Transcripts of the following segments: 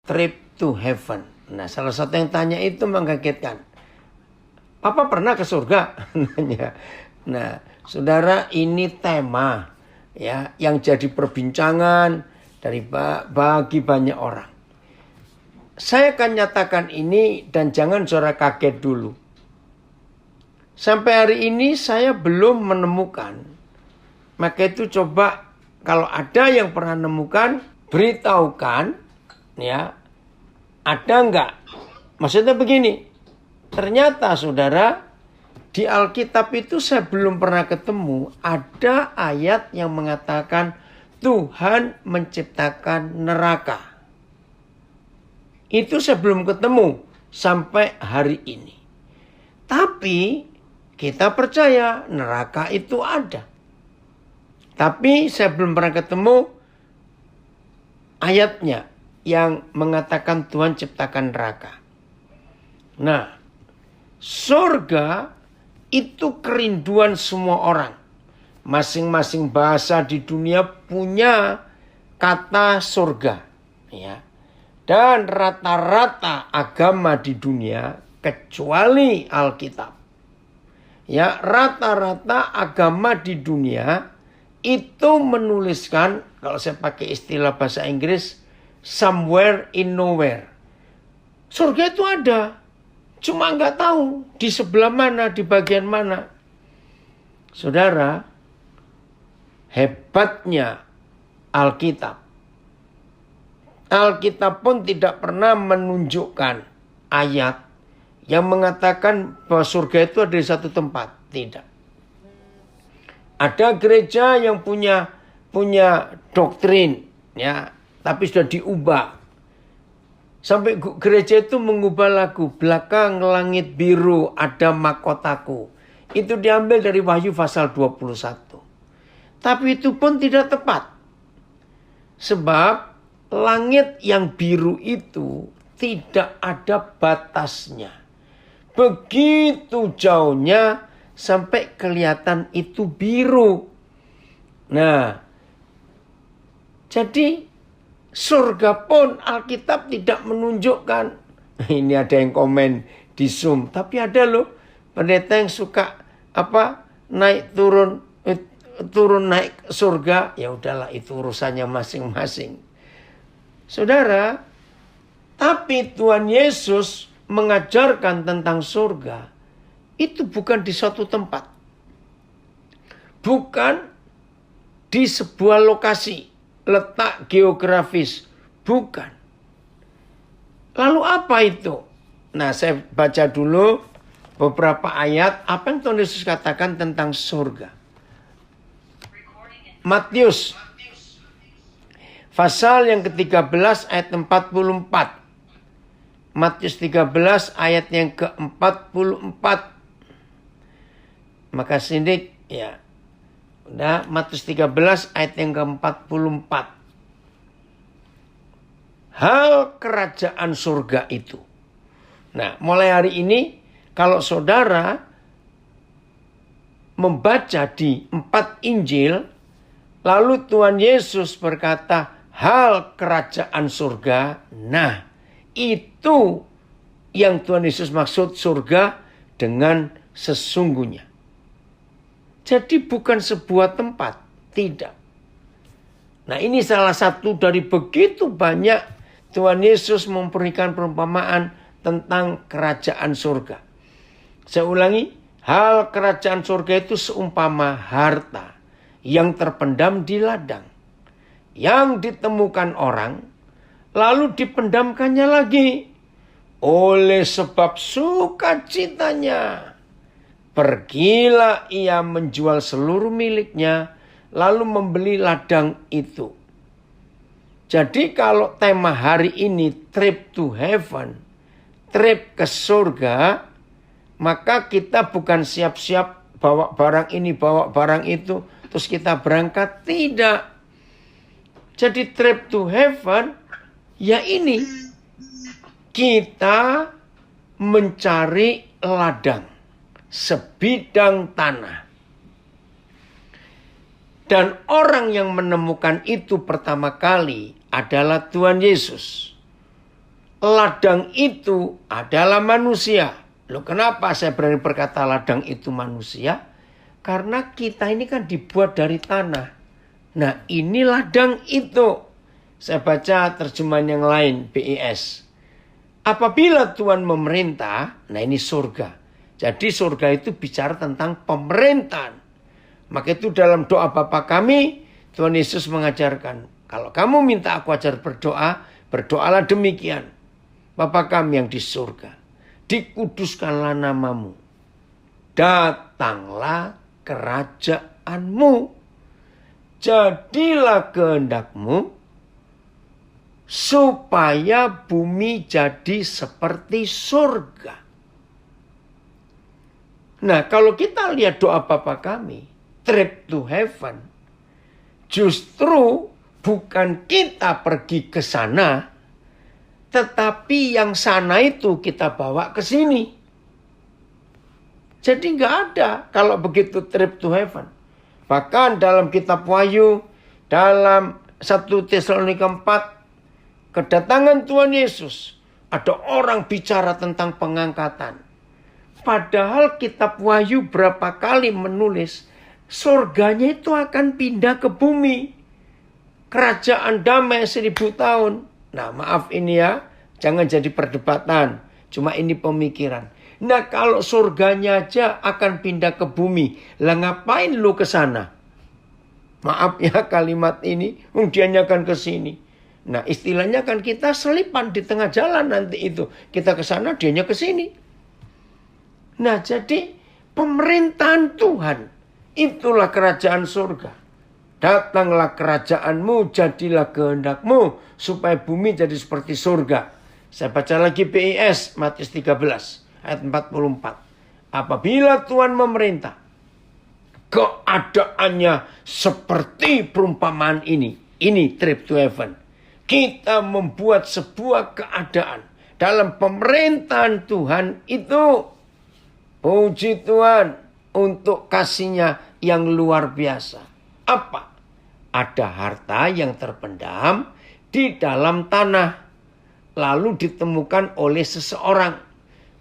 trip to heaven. Nah, salah satu yang tanya itu mengagetkan. Papa pernah ke surga? Nanya. Nah, saudara, ini tema ya yang jadi perbincangan bagi banyak orang. Saya akan nyatakan ini dan jangan saudara kaget dulu. Sampai hari ini saya belum menemukan. Maka itu coba kalau ada yang pernah menemukan, beritahukan ya. Ada enggak? Maksudnya begini. Ternyata saudara, di Alkitab itu saya belum pernah ketemu ada ayat yang mengatakan Tuhan menciptakan neraka. Itu saya belum ketemu sampai hari ini. Tapi kita percaya neraka itu ada. Tapi saya belum pernah ketemu ayatnya yang mengatakan Tuhan ciptakan neraka. Nah, surga itu kerinduan semua orang. Masing-masing bahasa di dunia punya kata surga. Ya. Dan rata-rata agama di dunia kecuali Alkitab. Ya, rata-rata agama di dunia itu menuliskan, kalau saya pakai istilah bahasa Inggris, somewhere in nowhere. Surga itu ada. Cuma nggak tahu di sebelah mana, di bagian mana. Saudara, hebatnya Alkitab. Alkitab pun tidak pernah menunjukkan ayat yang mengatakan bahwa surga itu ada di satu tempat. Tidak. Ada gereja yang punya doktrin, ya, tapi sudah diubah. Sampai gereja itu mengubah lagu, belakang langit biru ada mahkotaku. Itu diambil dari Wahyu pasal 21. Tapi itu pun tidak tepat. Sebab langit yang biru itu tidak ada batasnya. Begitu jauhnya sampai kelihatan itu biru. Nah, jadi surga pun Alkitab tidak menunjukkan. Ini ada yang komen di Zoom. Tapi ada loh pendeta yang suka naik turun naik surga. Ya udahlah, itu urusannya masing-masing. Saudara, tapi Tuhan Yesus mengajarkan tentang surga itu bukan di suatu tempat. Bukan di sebuah lokasi, letak geografis. Bukan. Lalu apa itu? Nah, saya baca dulu beberapa ayat apa yang Tuhan Yesus katakan tentang surga. Matius pasal yang ke-13 ayat 44. Matius 13 ayat yang ke-44. Maka sindik ya. Udah, Matius 13 ayat yang ke-44. Hal kerajaan surga itu. Nah, mulai hari ini kalau saudara membaca di 4 Injil, lalu Tuhan Yesus berkata, hal kerajaan surga. Nah, itu yang Tuhan Yesus maksud surga dengan sesungguhnya. Jadi bukan sebuah tempat. Tidak. Nah, ini salah satu dari begitu banyak Tuhan Yesus memberikan perumpamaan tentang kerajaan surga. Saya ulangi, hal kerajaan surga itu seumpama harta yang terpendam di ladang, yang ditemukan orang, lalu dipendamkannya lagi. Oleh sebab sukacitanya, pergilah ia menjual seluruh miliknya, lalu membeli ladang itu. Jadi kalau tema hari ini trip to heaven, trip ke surga, maka kita bukan siap-siap bawa barang ini, bawa barang itu, terus kita berangkat. Tidak. Jadi trip to heaven, ya ini. Kita mencari ladang, sebidang tanah. Dan orang yang menemukan itu pertama kali adalah Tuhan Yesus. ladang itu adalah manusia. Loh, kenapa saya berani berkata ladang itu manusia? Karena kita ini kan dibuat dari tanah. Nah, ini ladang itu. Saya baca terjemahan yang lain, BIS. Apabila Tuhan memerintah, nah ini surga. Jadi surga itu bicara tentang pemerintahan. Maka itu dalam doa Bapa kami, Tuhan Yesus mengajarkan, kalau kamu minta aku ajar berdoa, berdoalah demikian. Bapa kami yang di surga, dikuduskanlah namamu. Datanglah kerajaanmu. Jadilah kehendakmu, supaya bumi jadi seperti surga. Nah, kalau kita lihat doa Bapa kami, trip to heaven, justru bukan kita pergi ke sana, tetapi yang sana itu kita bawa ke sini. Jadi nggak ada kalau begitu trip to heaven. Bahkan dalam kitab Wahyu, dalam 1 Tesalonika 4, kedatangan Tuhan Yesus, ada orang bicara tentang pengangkatan. Padahal kitab Wahyu berapa kali menulis, surganya itu akan pindah ke bumi. Kerajaan damai 1000 tahun. Nah, maaf ini ya, jangan jadi perdebatan. Cuma ini pemikiran. Nah, kalau surganya aja akan pindah ke bumi, lah ngapain lu ke sana? Maaf ya kalimat ini, dianya akan ke sini. Nah, istilahnya kan kita selipan di tengah jalan nanti itu. Kita ke sana, dianya ke sini. Nah, jadi pemerintahan Tuhan, itulah kerajaan surga. Datanglah kerajaanmu, jadilah kehendakmu, supaya bumi jadi seperti surga. Saya baca lagi BIS, Matius 13, ayat 44. Apabila Tuhan memerintah, keadaannya seperti perumpamaan ini. Ini trip to heaven. Kita membuat sebuah keadaan dalam pemerintahan Tuhan itu. Puji Tuhan untuk kasih-Nya yang luar biasa. Apa? Ada harta yang terpendam di dalam tanah, lalu ditemukan oleh seseorang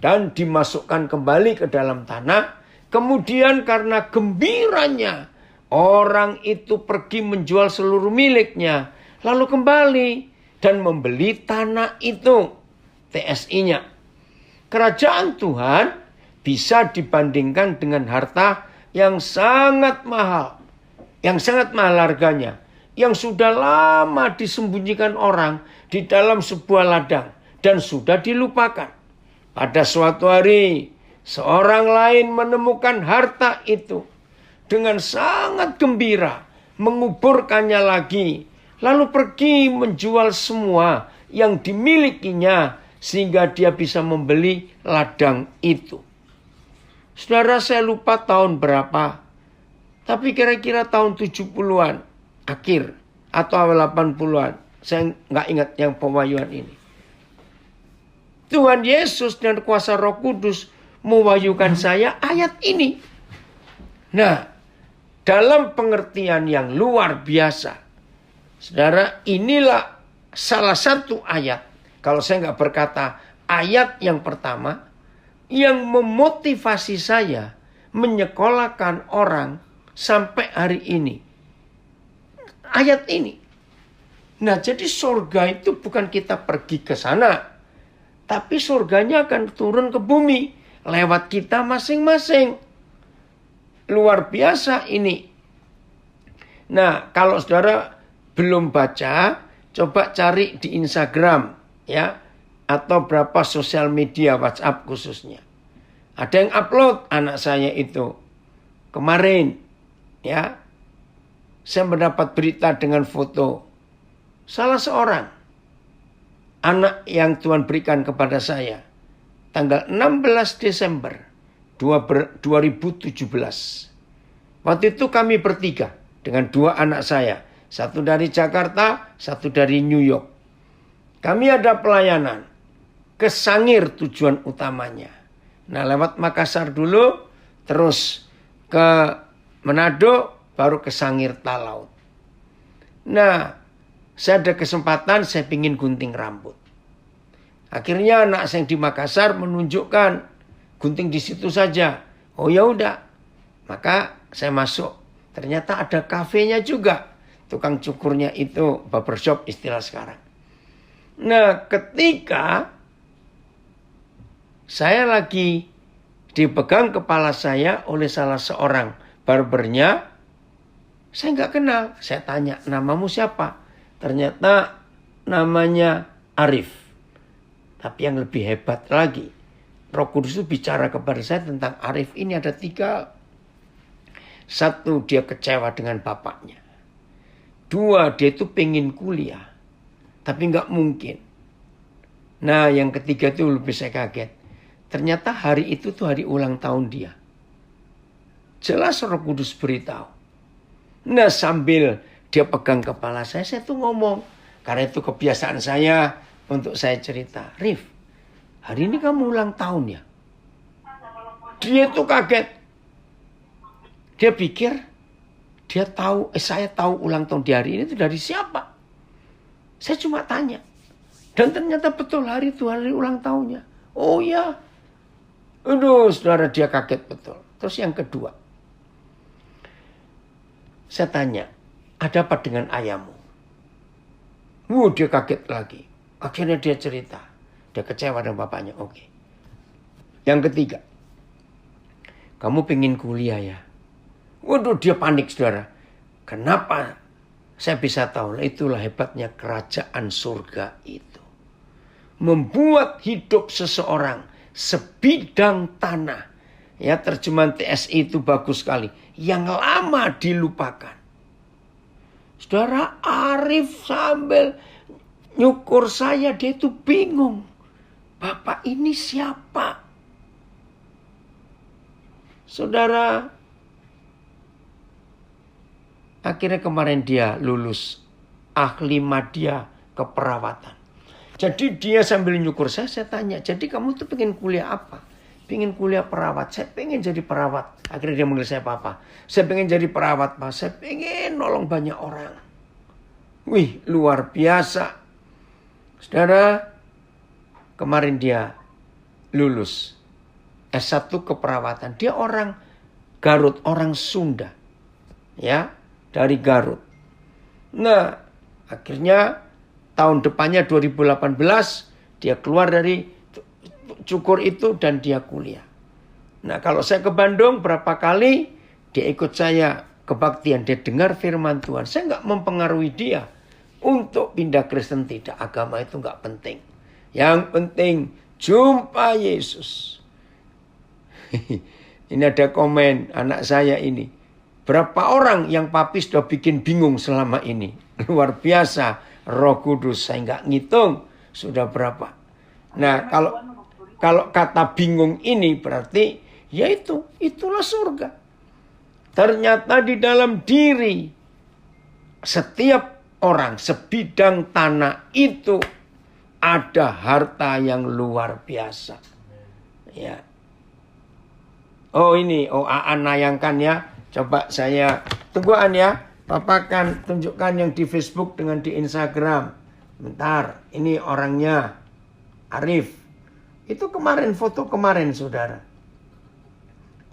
dan dimasukkan kembali ke dalam tanah. Kemudian karena gembiranya, orang itu pergi menjual seluruh miliknya, lalu kembali dan membeli tanah itu, TSI-nya. Kerajaan Tuhan bisa dibandingkan dengan harta yang sangat mahal. Yang sangat mahal harganya. Yang sudah lama disembunyikan orang di dalam sebuah ladang. Dan sudah dilupakan. Pada suatu hari, seorang lain menemukan harta itu. Dengan sangat gembira. Menguburkannya lagi. Lalu pergi menjual semua yang dimilikinya. Sehingga dia bisa membeli ladang itu. Saudara, saya lupa tahun berapa. Tapi kira-kira tahun 70-an. Akhir. Atau awal 80-an. Saya nggak ingat yang pewahyuan ini. Tuhan Yesus dan kuasa Roh Kudus mewahyukan saya ayat ini. Nah, dalam pengertian yang luar biasa. Saudara, inilah salah satu ayat. Kalau saya nggak berkata ayat yang pertama. Yang memotivasi saya menyekolahkan orang sampai hari ini. Ayat ini. Nah, jadi surga itu bukan kita pergi ke sana. Tapi surganya akan turun ke bumi. Lewat kita masing-masing. Luar biasa ini. Nah, kalau saudara belum baca, coba cari di Instagram. Ya. Atau berapa sosial media, WhatsApp khususnya. Ada yang upload anak saya itu. Kemarin, ya, saya mendapat berita dengan foto. Salah seorang anak yang Tuhan berikan kepada saya. Tanggal 16 Desember 2017. Waktu itu kami bertiga dengan 2 anak saya. Satu dari Jakarta, satu dari New York. Kami ada pelayanan. Ke Sangir tujuan utamanya. Nah, lewat Makassar dulu, terus ke Manado, baru ke Sangir Talaut. Nah, saya ada kesempatan, saya ingin gunting rambut. Akhirnya anak saya yang di Makassar menunjukkan gunting di situ saja. Oh ya udah, maka saya masuk. Ternyata ada kafenya juga. Tukang cukurnya itu barbershop istilah sekarang. Nah, ketika saya lagi dipegang kepala saya oleh salah seorang barbernya, saya nggak kenal. Saya tanya, namamu siapa? Ternyata namanya Arif. Tapi yang lebih hebat lagi, Roh Kudus itu bicara kepada saya tentang Arif ini ada 3. 1, dia kecewa dengan bapaknya. 2, dia itu pengen kuliah. Tapi nggak mungkin. Nah, yang ketiga itu lebih saya kaget. Ternyata hari itu tuh hari ulang tahun dia. Jelas Roh Kudus beritahu. Nah, sambil dia pegang kepala saya tuh ngomong. Karena itu kebiasaan saya untuk saya cerita. Rif, hari ini kamu ulang tahun ya? Dia tuh kaget. Dia pikir, saya tahu ulang tahun di hari ini itu dari siapa? Saya cuma tanya. Dan ternyata betul hari itu hari ulang tahunnya. Oh ya. Aduh, saudara, dia kaget betul. Terus yang kedua. Saya tanya, ada apa dengan ayahmu? Dia kaget lagi. Akhirnya dia cerita. Dia kecewa dengan bapaknya. Oke. Yang ketiga. Kamu pengen kuliah ya? Waduh, dia panik, saudara. Kenapa? Saya bisa tahu. Itulah hebatnya kerajaan surga itu. Membuat hidup seseorang sebidang tanah. Ya, terjemahan TSI itu bagus sekali. Yang lama dilupakan. Saudara, Arif sambil nyukur saya, dia itu bingung. Bapak ini siapa? Saudara, akhirnya kemarin dia lulus ahli media keperawatan. Jadi dia sambil nyukur saya tanya, jadi kamu tuh pengen kuliah apa? Pengen kuliah perawat. Saya pengen jadi perawat. Akhirnya dia manggil saya papa. Saya pengen jadi perawat, Pak. Saya pengen nolong banyak orang. Wih, luar biasa. Saudara, kemarin dia lulus S1 keperawatan. Dia orang Garut, orang Sunda. Ya, dari Garut. Nah, akhirnya tahun depannya 2018 dia keluar dari cukur itu dan dia kuliah. Nah, kalau saya ke Bandung berapa kali dia ikut saya kebaktian, dia dengar firman Tuhan. Saya nggak mempengaruhi dia untuk pindah Kristen, tidak. Agama itu nggak penting. Yang penting jumpa Yesus. Ini ada komen anak saya ini. Berapa orang yang papi sudah bikin bingung selama ini? Luar biasa. Roh Kudus, saya nggak ngitung sudah berapa. Nah, kalau kata bingung ini berarti yaitu itulah surga. Ternyata di dalam diri setiap orang sebidang tanah itu ada harta yang luar biasa. Ya. Oh ini, Aan nayangkan ya. Coba saya tungguan ya. Papa kan tunjukkan yang di Facebook dengan di Instagram. Bentar, ini orangnya Arif. Itu kemarin, foto kemarin, saudara.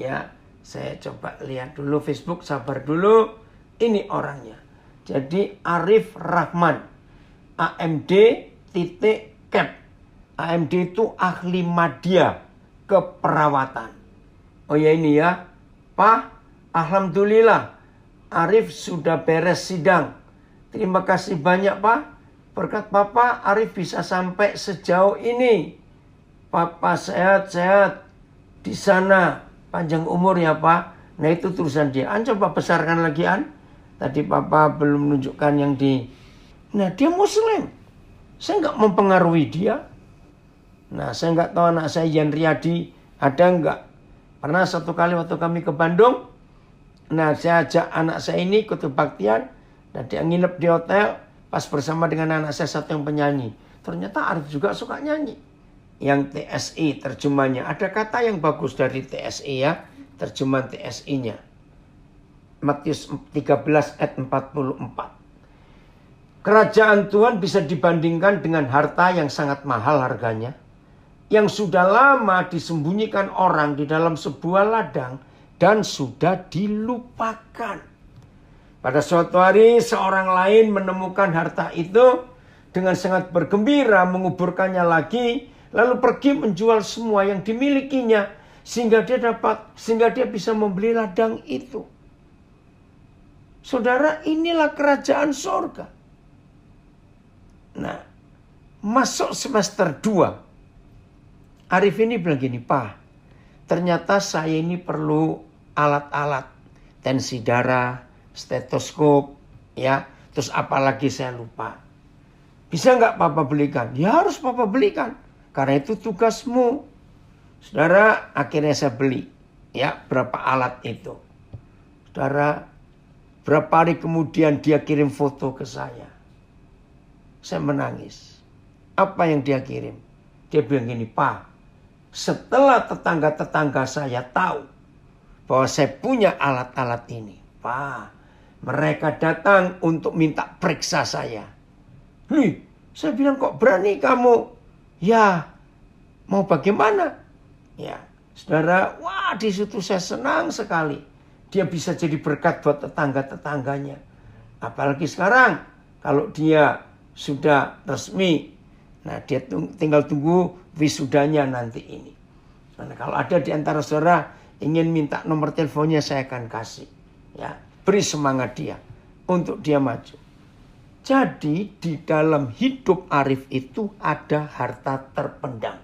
Ya, saya coba lihat dulu Facebook, sabar dulu. Ini orangnya. Jadi Arif Rahman. AMD titik cap. AMD itu ahli media keperawatan. Oh ya ini ya. Pak, alhamdulillah. Arif sudah beres sidang. Terima kasih banyak, Pak. Berkat Papa, Arif bisa sampai sejauh ini. Papa sehat-sehat di sana. Panjang umur ya, Pak. Nah itu tulisan dia. An coba besarkan lagi, An. Tadi Papa belum menunjukkan yang di... Nah dia Muslim. Saya nggak mempengaruhi dia. Nah saya nggak tahu anak saya Yan Riyadi ada nggak. Pernah satu kali waktu kami ke Bandung. Nah saya ajak anak saya ini ikut kebaktian. Dan dia nginep di hotel. Pas bersama dengan anak saya satu yang penyanyi. Ternyata Arif juga suka nyanyi. Yang TSI terjemahnya. Ada kata yang bagus dari TSI ya. Terjemahan TSI-nya. Matius 13 ayat 44. Kerajaan Tuhan bisa dibandingkan dengan harta yang sangat mahal harganya, yang sudah lama disembunyikan orang di dalam sebuah ladang dan sudah dilupakan. Pada suatu hari seorang lain menemukan harta itu, dengan sangat bergembira menguburkannya lagi, lalu pergi menjual semua yang dimilikinya sehingga dia bisa membeli ladang itu. Saudara, inilah kerajaan surga. Nah, masuk semester 2. Arif ini bilang gini, Pak, ternyata saya ini perlu alat-alat, tensi darah, stetoskop, ya, terus apalagi saya lupa. Bisa nggak Papa belikan? Ya harus Papa belikan, karena itu tugasmu. Saudara, akhirnya saya beli, ya, berapa alat itu. Saudara, berapa hari kemudian dia kirim foto ke saya. Saya menangis. Apa yang dia kirim? Dia bilang gini, Pak, setelah tetangga-tetangga saya tahu bahwa saya punya alat-alat ini, Pak, mereka datang untuk minta periksa saya. Saya bilang, kok berani kamu? Ya, mau bagaimana? Ya, saudara, wah, di situ saya senang sekali. Dia bisa jadi berkat buat tetangga-tetangganya. Apalagi sekarang, kalau dia sudah resmi, nah dia tinggal tunggu wisudanya nanti ini. Nah, kalau ada di antara saudara ingin minta nomor teleponnya, saya akan kasih. Ya, beri semangat dia untuk dia maju. Jadi di dalam hidup Arif itu ada harta terpendam.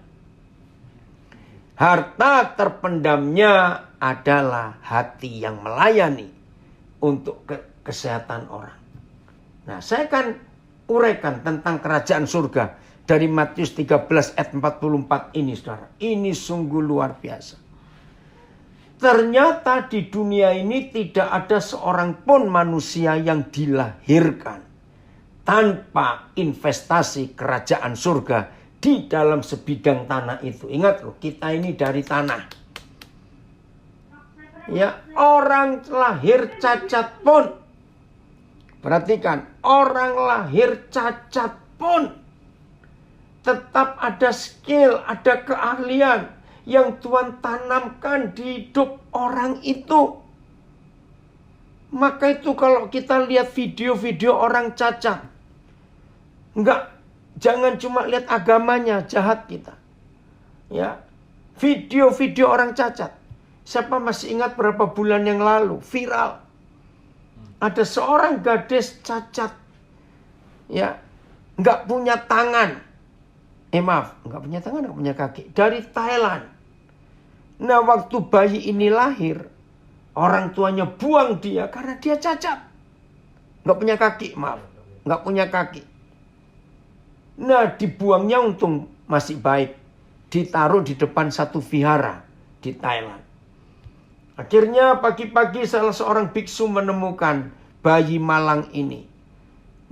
Harta terpendamnya adalah hati yang melayani untuk kesehatan orang. Nah, saya akan uraikan tentang kerajaan surga dari Matius 13 ayat 44 ini, saudara. Ini sungguh luar biasa. Ternyata di dunia ini tidak ada seorang pun manusia yang dilahirkan tanpa investasi kerajaan surga di dalam sebidang tanah itu. Ingat loh, kita ini dari tanah. Ya, orang lahir cacat pun, perhatikan, orang lahir cacat pun tetap ada skill, ada keahlian yang Tuhan tanamkan di hidup orang itu. Maka itu kalau kita lihat video-video orang cacat, jangan cuma lihat agamanya, jahat kita. Ya, video-video orang cacat. Siapa masih ingat berapa bulan yang lalu viral? Ada seorang gadis cacat, ya, nggak punya tangan, nggak punya tangan, nggak punya kaki, dari Thailand. Nah, waktu bayi ini lahir, orang tuanya buang dia karena dia cacat, nggak punya kaki, nggak punya kaki. Nah, dibuangnya untung masih baik, ditaruh di depan satu vihara di Thailand. Akhirnya pagi-pagi salah seorang biksu menemukan bayi malang ini.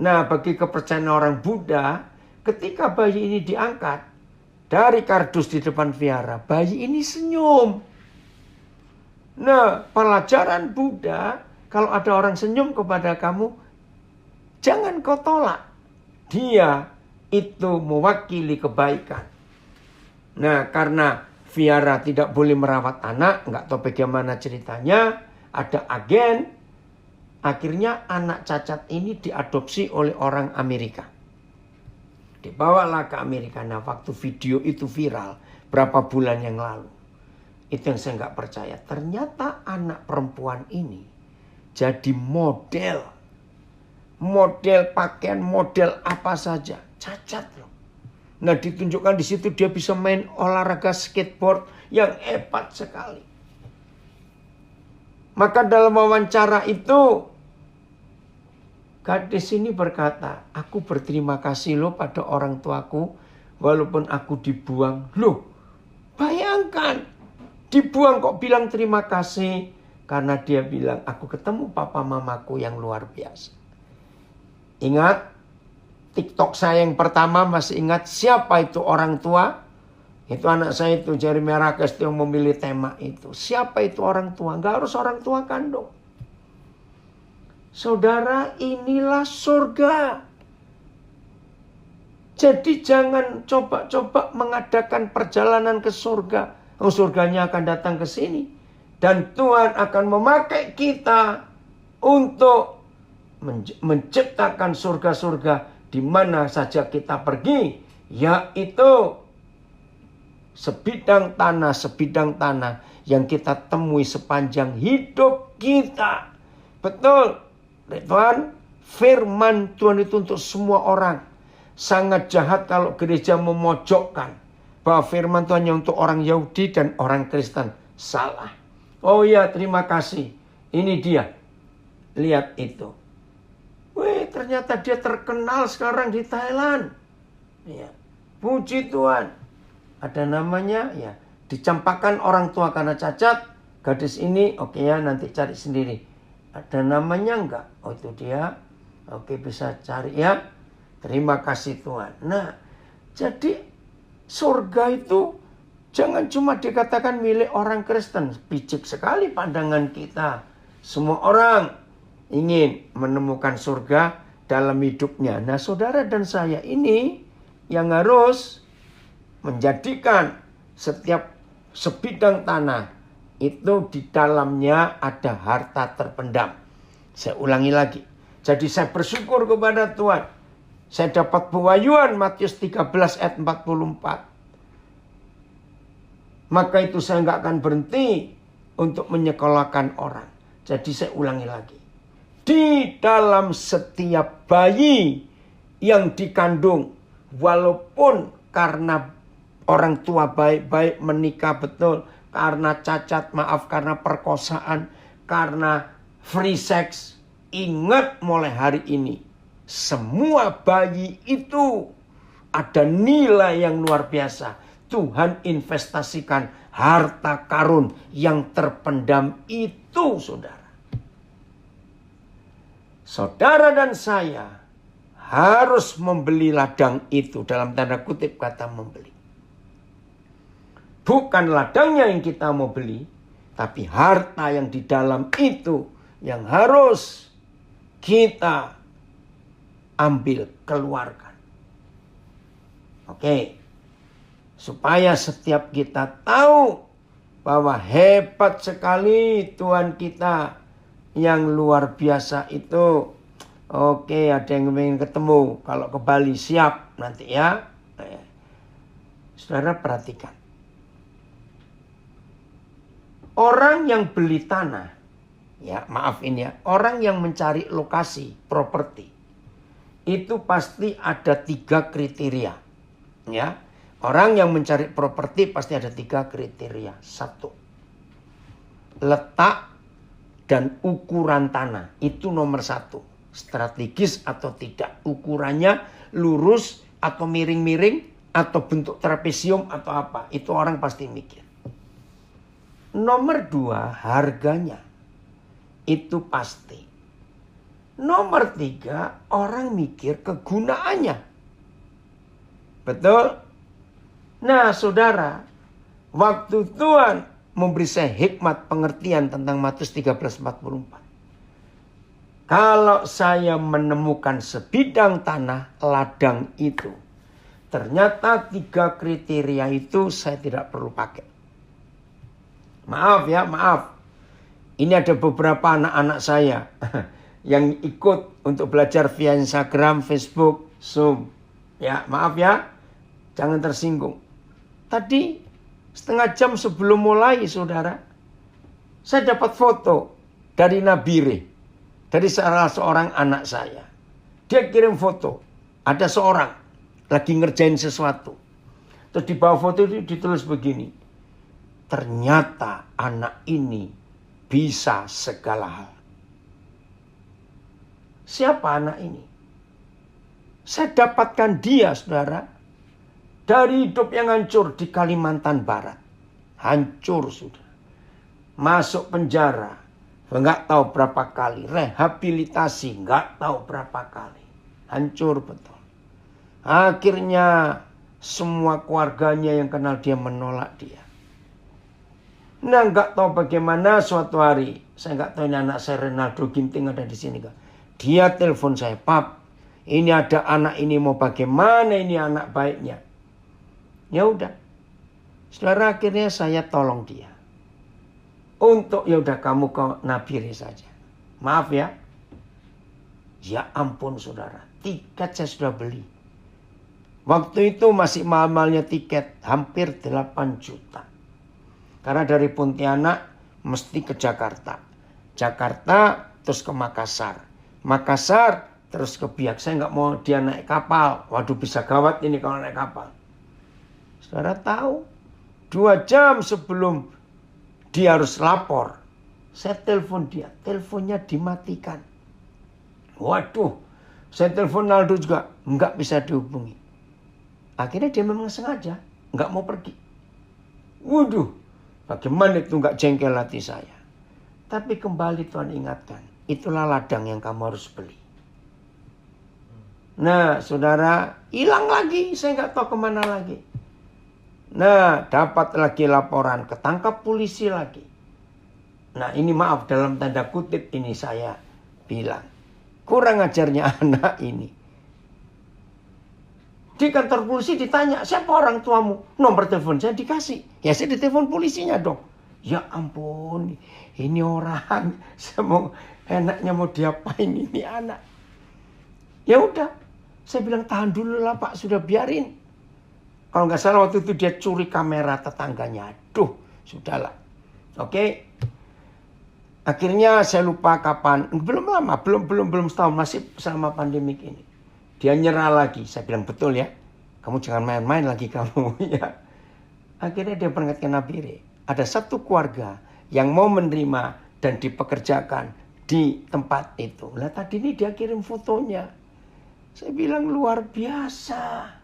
Nah, bagi kepercayaan orang Buddha, ketika bayi ini diangkat dari kardus di depan vihara, bayi ini senyum. Nah, pelajaran Buddha, kalau ada orang senyum kepada kamu, jangan kau tolak. Dia itu mewakili kebaikan. Nah, karena vihara tidak boleh merawat anak, nggak tahu bagaimana ceritanya, ada agen, akhirnya anak cacat ini diadopsi oleh orang Amerika. Dibawalah ke Amerika. Nah, waktu video itu viral berapa bulan yang lalu, itu yang saya nggak percaya. Ternyata anak perempuan ini jadi model pakaian, model apa saja, cacat loh. Nah, ditunjukkan di situ dia bisa main olahraga skateboard yang hebat sekali. Maka dalam wawancara itu, gadis ini berkata, aku berterima kasih loh pada orang tuaku, walaupun aku dibuang. Loh, bayangkan, dibuang kok bilang terima kasih. Karena dia bilang, aku ketemu papa mamaku yang luar biasa. Ingat, TikTok saya yang pertama, masih ingat siapa itu orang tua? Itu anak saya itu, Jeremy Rakes, yang memilih tema itu. Siapa itu orang tua? Gak harus orang tua kandung. Saudara, inilah surga. Jadi jangan coba-coba mengadakan perjalanan ke surga. Oh, surganya akan datang ke sini. Dan Tuhan akan memakai kita untuk menciptakan surga-surga di mana saja kita pergi. Yaitu sebidang tanah yang kita temui sepanjang hidup kita. Betul, Tuhan, firman Tuhan itu untuk semua orang. Sangat jahat kalau gereja memojokkan bahwa firman Tuhan hanya untuk orang Yahudi dan orang Kristen. Salah. Oh ya, terima kasih. Ini dia. Lihat itu. Wih, ternyata dia terkenal sekarang di Thailand. Ya. Puji Tuhan. Ada namanya, ya. Dicampakkan orang tua karena cacat. Gadis ini, oke ya, nanti cari sendiri. Ada namanya enggak? Oh, itu dia. Oke, bisa cari ya. Terima kasih Tuhan. Nah, jadi surga itu jangan cuma dikatakan milik orang Kristen. Picik sekali pandangan kita. Semua orang ingin menemukan surga dalam hidupnya. Nah, saudara dan saya ini yang harus menjadikan setiap sebidang tanah itu di dalamnya ada harta terpendam. Saya ulangi lagi. Jadi saya bersyukur kepada Tuhan. Saya dapat pewahyuan Matius 13 ayat 44. Maka itu saya nggak akan berhenti untuk menyekolahkan orang. Jadi saya ulangi lagi. Di dalam setiap bayi yang dikandung, walaupun karena orang tua baik-baik menikah betul, karena cacat, maaf, karena perkosaan, karena free sex, ingat mulai hari ini. Semua bayi itu ada nilai yang luar biasa. Tuhan investasikan harta karun yang terpendam itu, saudara. Saudara dan saya harus membeli ladang itu, dalam tanda kutip kata membeli. Bukan ladangnya yang kita mau beli, tapi harta yang di dalam itu yang harus kita ambil, keluarkan. Oke. Supaya setiap kita tahu bahwa hebat sekali Tuhan kita yang luar biasa itu. Oke, ada yang ingin ketemu. Kalau ke Bali siap nanti ya. Saudara perhatikan. Orang yang beli tanah, ya maaf ini ya, orang yang mencari lokasi, properti, itu pasti ada 3 kriteria. Ya, orang yang mencari properti pasti ada 3 kriteria. 1, letak dan ukuran tanah. Itu nomor 1. Strategis atau tidak. Ukurannya lurus atau miring-miring atau bentuk trapesium atau apa. Itu orang pasti mikir. Nomor 2, harganya. Itu pasti. Nomor 3, orang mikir kegunaannya. Betul? Nah, saudara, waktu Tuhan memberi saya hikmat pengertian tentang Matius 13:44. Kalau saya menemukan sebidang tanah ladang itu, ternyata 3 kriteria itu saya tidak perlu pakai. Maaf ya, maaf. Ini ada beberapa anak-anak saya yang ikut untuk belajar via Instagram, Facebook, Zoom. Ya, maaf ya. Jangan tersinggung. Tadi setengah jam sebelum mulai, saudara, saya dapat foto dari Nabire. Dari salah seorang anak saya. Dia kirim foto. Ada seorang lagi ngerjain sesuatu. Terus di bawah foto itu ditulis begini. Ternyata anak ini bisa segala hal. Siapa anak ini? Saya dapatkan dia, saudara, dari hidup yang hancur di Kalimantan Barat. Hancur, saudara. Masuk penjara, nggak tahu berapa kali. Rehabilitasi, nggak tahu berapa kali. Hancur betul. Akhirnya semua keluarganya yang kenal dia menolak dia. Nah, nggak tahu bagaimana suatu hari, saya nggak tahu ini anak saya Renaldo Ginting ada di sini, kan? Dia telepon saya, Pap, Ini ada anak ini mau bagaimana ini anak baiknya. Ya udah. Saudara, akhirnya saya tolong dia. Untuk ya udah kamu ke Nabire saja. Maaf ya. Ya ampun saudara. Tiket saya sudah beli. Waktu itu masih mahal-mahalnya tiket. Hampir 8 juta. Karena dari Pontianak mesti ke Jakarta. Jakarta terus ke Makassar. Makassar terus ke Biak. Saya nggak mau dia naik kapal. Waduh bisa gawat ini kalau naik kapal. Saudara tahu. 2 jam sebelum dia harus lapor. Saya telepon dia. Teleponnya dimatikan. Waduh. Saya telepon Naldo juga. Nggak bisa dihubungi. Akhirnya dia memang sengaja. Nggak mau pergi. Waduh. Bagaimana itu nggak jengkel hati saya. Tapi kembali Tuhan ingatkan. Itulah ladang yang kamu harus beli. Nah saudara. Hilang lagi. Saya nggak tahu kemana lagi. Nah dapat lagi laporan. Ketangkap polisi lagi. Nah ini maaf dalam tanda kutip ini saya bilang. Kurang ajarnya anak ini. Di kantor polisi ditanya, siapa orang tuamu? Nomor telepon saya dikasih. Ya saya ditelepon polisinya dong. Ya ampun, ini orang. Saya mau, enaknya mau diapain ini anak. Ya udah, saya bilang tahan dulu lah Pak, sudah biarin. Kalau nggak salah waktu itu dia curi kamera tetangganya. Aduh, sudahlah. Oke. Akhirnya saya lupa kapan. Belum lama, belum setahun. Masih selama pandemik ini. Dia nyerah lagi. Saya bilang betul ya. Kamu jangan main-main lagi kamu ya. Akhirnya dia berangkat ke Nabire. Ada satu keluarga yang mau menerima dan dipekerjakan di tempat itu. Nah tadi ini dia kirim fotonya. Saya bilang luar biasa.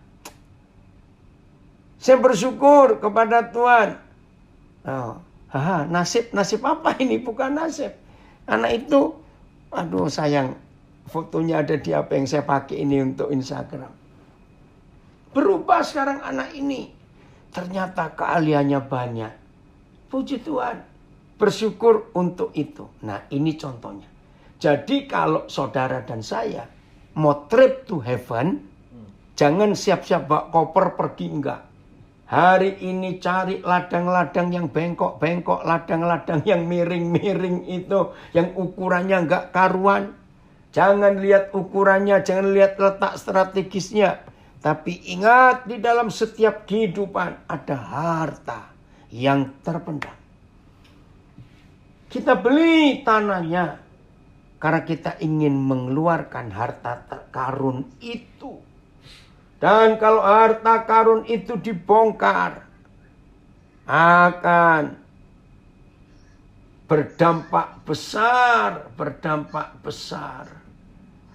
Saya bersyukur kepada Tuhan. Oh, nasib apa ini? Bukan nasib. Anak itu, aduh sayang. Fotonya ada di apa yang saya pakai ini untuk Instagram. Berubah sekarang anak ini. Ternyata keahliannya banyak. Puji Tuhan. Bersyukur untuk itu. Nah ini contohnya. Jadi kalau saudara dan saya mau trip to heaven. Jangan siap-siap bawa koper pergi enggak. Hari ini cari ladang-ladang yang bengkok-bengkok. Ladang-ladang yang miring-miring itu. Yang ukurannya enggak karuan. Jangan lihat ukurannya, jangan lihat letak strategisnya. Tapi ingat di dalam setiap kehidupan ada harta yang terpendam. Kita beli tanahnya karena kita ingin mengeluarkan harta karun itu. Dan kalau harta karun itu dibongkar, akan berdampak besar.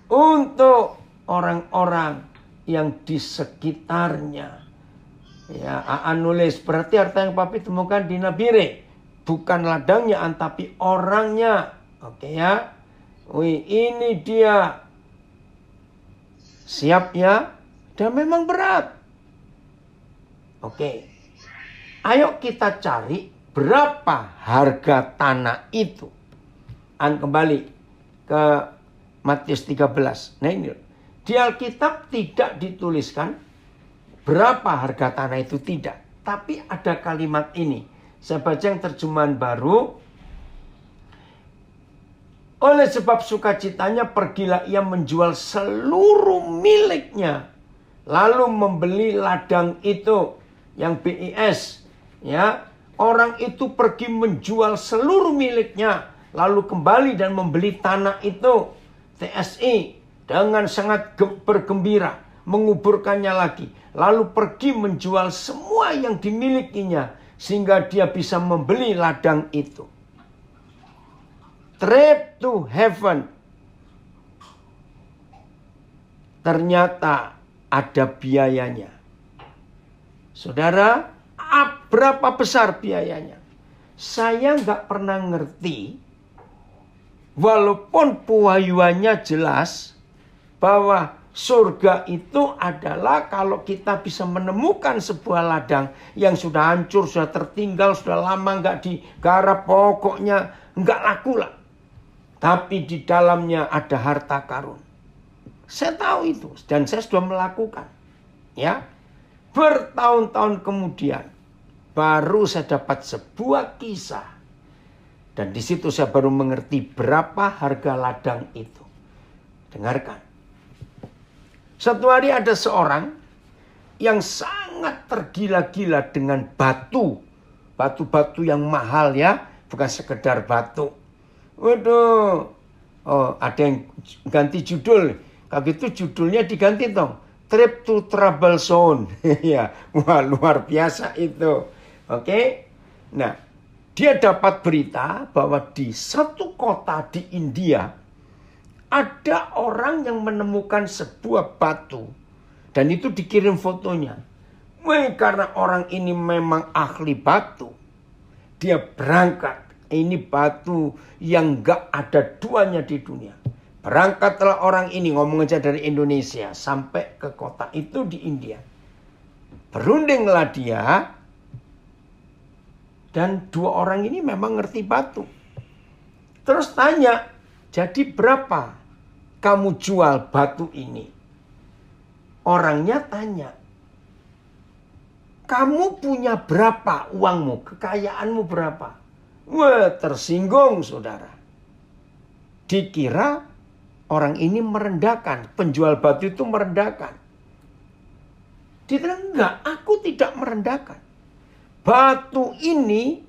Untuk orang-orang yang di sekitarnya. Ya, Aan nulis, berarti harta yang papi temukan di Nabire. Bukan ladangnya, tapi orangnya. Oke ya. Wih, ini dia. Siap ya. Dan memang berat. Oke. Ayo kita cari berapa harga tanah itu. Aan kembali ke Matius 13. Nah ini di Alkitab tidak dituliskan berapa harga tanah itu, tidak. Tapi ada kalimat ini. Saya baca yang terjemahan baru. Oleh sebab sukacitanya pergilah ia menjual seluruh miliknya. Lalu membeli ladang itu. Yang BIS. Ya, orang itu pergi menjual seluruh miliknya. Lalu kembali dan membeli tanah itu. TSI dengan sangat bergembira menguburkannya lagi. Lalu pergi menjual semua yang dimilikinya. Sehingga dia bisa membeli ladang itu. Trip to heaven. Ternyata ada biayanya. Saudara, berapa besar biayanya? Saya nggak pernah ngerti. Walaupun pewahyuannya jelas bahwa surga itu adalah kalau kita bisa menemukan sebuah ladang yang sudah hancur, sudah tertinggal, sudah lama nggak digarap, pokoknya nggak laku lah. Tapi di dalamnya ada harta karun. Saya tahu itu dan saya sudah melakukan. Ya. Bertahun-tahun kemudian baru saya dapat sebuah kisah. Dan di situ saya baru mengerti berapa harga ladang itu. Dengarkan. Suatu hari ada seorang yang sangat tergila-gila dengan batu. Batu-batu yang mahal ya. Bukan sekedar batu. Waduh. Oh, ada yang ganti judul. Kalau gitu judulnya diganti dong. Trip to Trouble Zone. Ya, wah luar biasa itu. Oke. Nah, dia dapat berita bahwa di satu kota di India ada orang yang menemukan sebuah batu. Dan itu dikirim fotonya. Wah, karena orang ini memang ahli batu. Dia berangkat. Ini batu yang gak ada duanya di dunia. Berangkatlah orang ini, ngomong aja dari Indonesia sampai ke kota itu di India. Berundinglah dia. Dan dua orang ini memang ngerti batu. Terus tanya, jadi berapa kamu jual batu ini? Orangnya tanya, kamu punya berapa uangmu, kekayaanmu berapa? Wah, tersinggung saudara. Dikira orang ini merendahkan, penjual batu itu merendahkan. Dia bilang, enggak, aku tidak merendahkan. Batu ini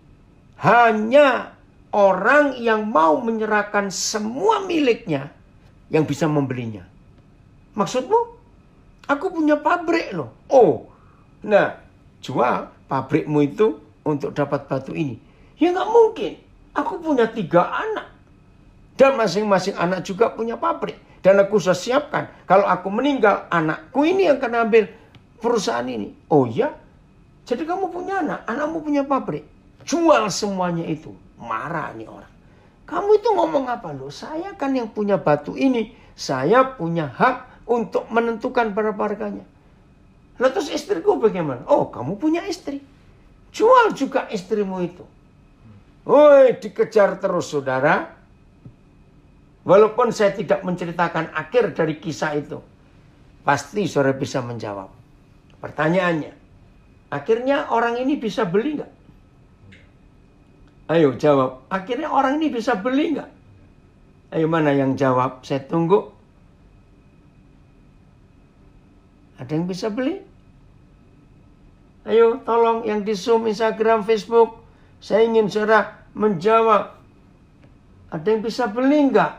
hanya orang yang mau menyerahkan semua miliknya yang bisa membelinya. Maksudmu? Aku punya pabrik loh. Oh, nah jual pabrikmu itu untuk dapat batu ini. Ya nggak mungkin. Aku punya 3 anak. Dan masing-masing anak juga punya pabrik. Dan aku sudah siapkan. Kalau aku meninggal, anakku ini yang akan ambil perusahaan ini. Oh ya? Jadi kamu punya anak, anakmu punya pabrik. Jual semuanya itu. Marah nih orang. Kamu itu ngomong apa loh? Saya kan yang punya batu ini. Saya punya hak untuk menentukan berapa harganya. Lalu terus istriku bagaimana? Oh, kamu punya istri. Jual juga istrimu itu. Woi, dikejar terus saudara. Walaupun saya tidak menceritakan akhir dari kisah itu. Pasti saudara bisa menjawab. Pertanyaannya. Akhirnya orang ini bisa beli nggak? Ayo jawab. Akhirnya orang ini bisa beli nggak? Ayo mana yang jawab? Saya tunggu. Ada yang bisa beli? Ayo tolong yang di Zoom, Instagram, Facebook. Saya ingin saudara menjawab. Ada yang bisa beli nggak?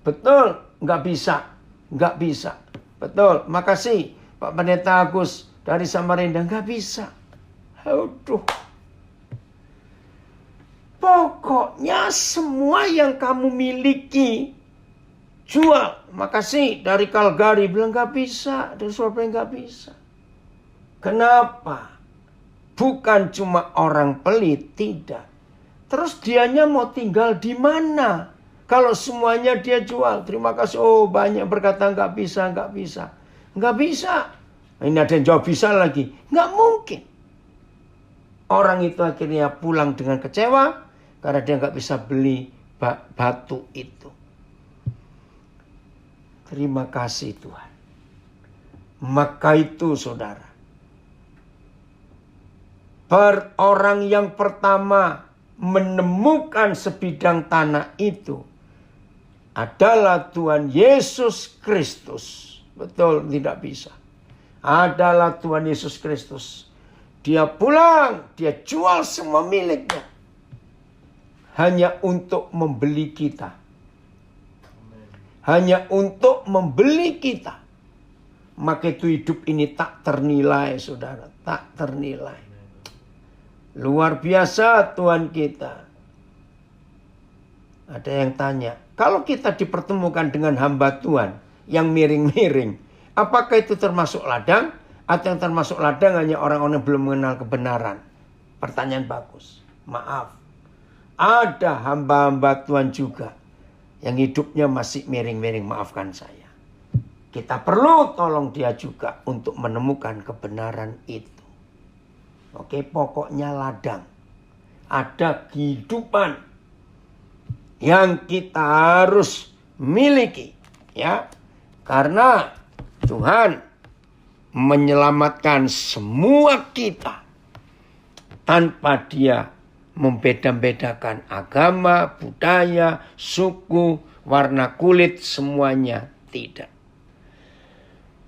Betul, nggak bisa. Nggak bisa. Betul, makasih Pak Pendeta Agus dari Samarinda. Nggak bisa. Aduh. Pokoknya semua yang kamu miliki jual. Makasih dari Calgary bilang nggak bisa. Dari Surabaya nggak bisa. Kenapa? Bukan cuma orang pelit, tidak. Terus dianya mau tinggal di mana? Kalau semuanya dia jual. Terima kasih. Oh, banyak berkata nggak bisa, nggak bisa. Nggak bisa. Ini ada yang jawab bisa lagi. Nggak mungkin. Orang itu akhirnya pulang dengan kecewa. Karena dia nggak bisa beli batu itu. Terima kasih Tuhan. Maka itu saudara. Orang yang pertama menemukan sebidang tanah itu adalah Tuhan Yesus Kristus. Betul, tidak bisa. Adalah Tuhan Yesus Kristus. Dia pulang, dia jual semua miliknya. Hanya untuk membeli kita. Hanya untuk membeli kita. Maka itu hidup ini tak ternilai, saudara. Tak ternilai. Luar biasa Tuhan kita. Ada yang tanya, kalau kita dipertemukan dengan hamba Tuhan yang miring-miring, apakah itu termasuk ladang? Atau yang termasuk ladang hanya orang-orang yang belum mengenal kebenaran? Pertanyaan bagus. Maaf. Ada hamba-hamba Tuhan juga yang hidupnya masih miring-miring, maafkan saya. Kita perlu tolong dia juga untuk menemukan kebenaran itu. Oke, pokoknya ladang. Ada kehidupan yang kita harus miliki. Ya, Karena Tuhan menyelamatkan semua kita tanpa dia membeda-bedakan agama, budaya, suku, warna kulit, semuanya tidak.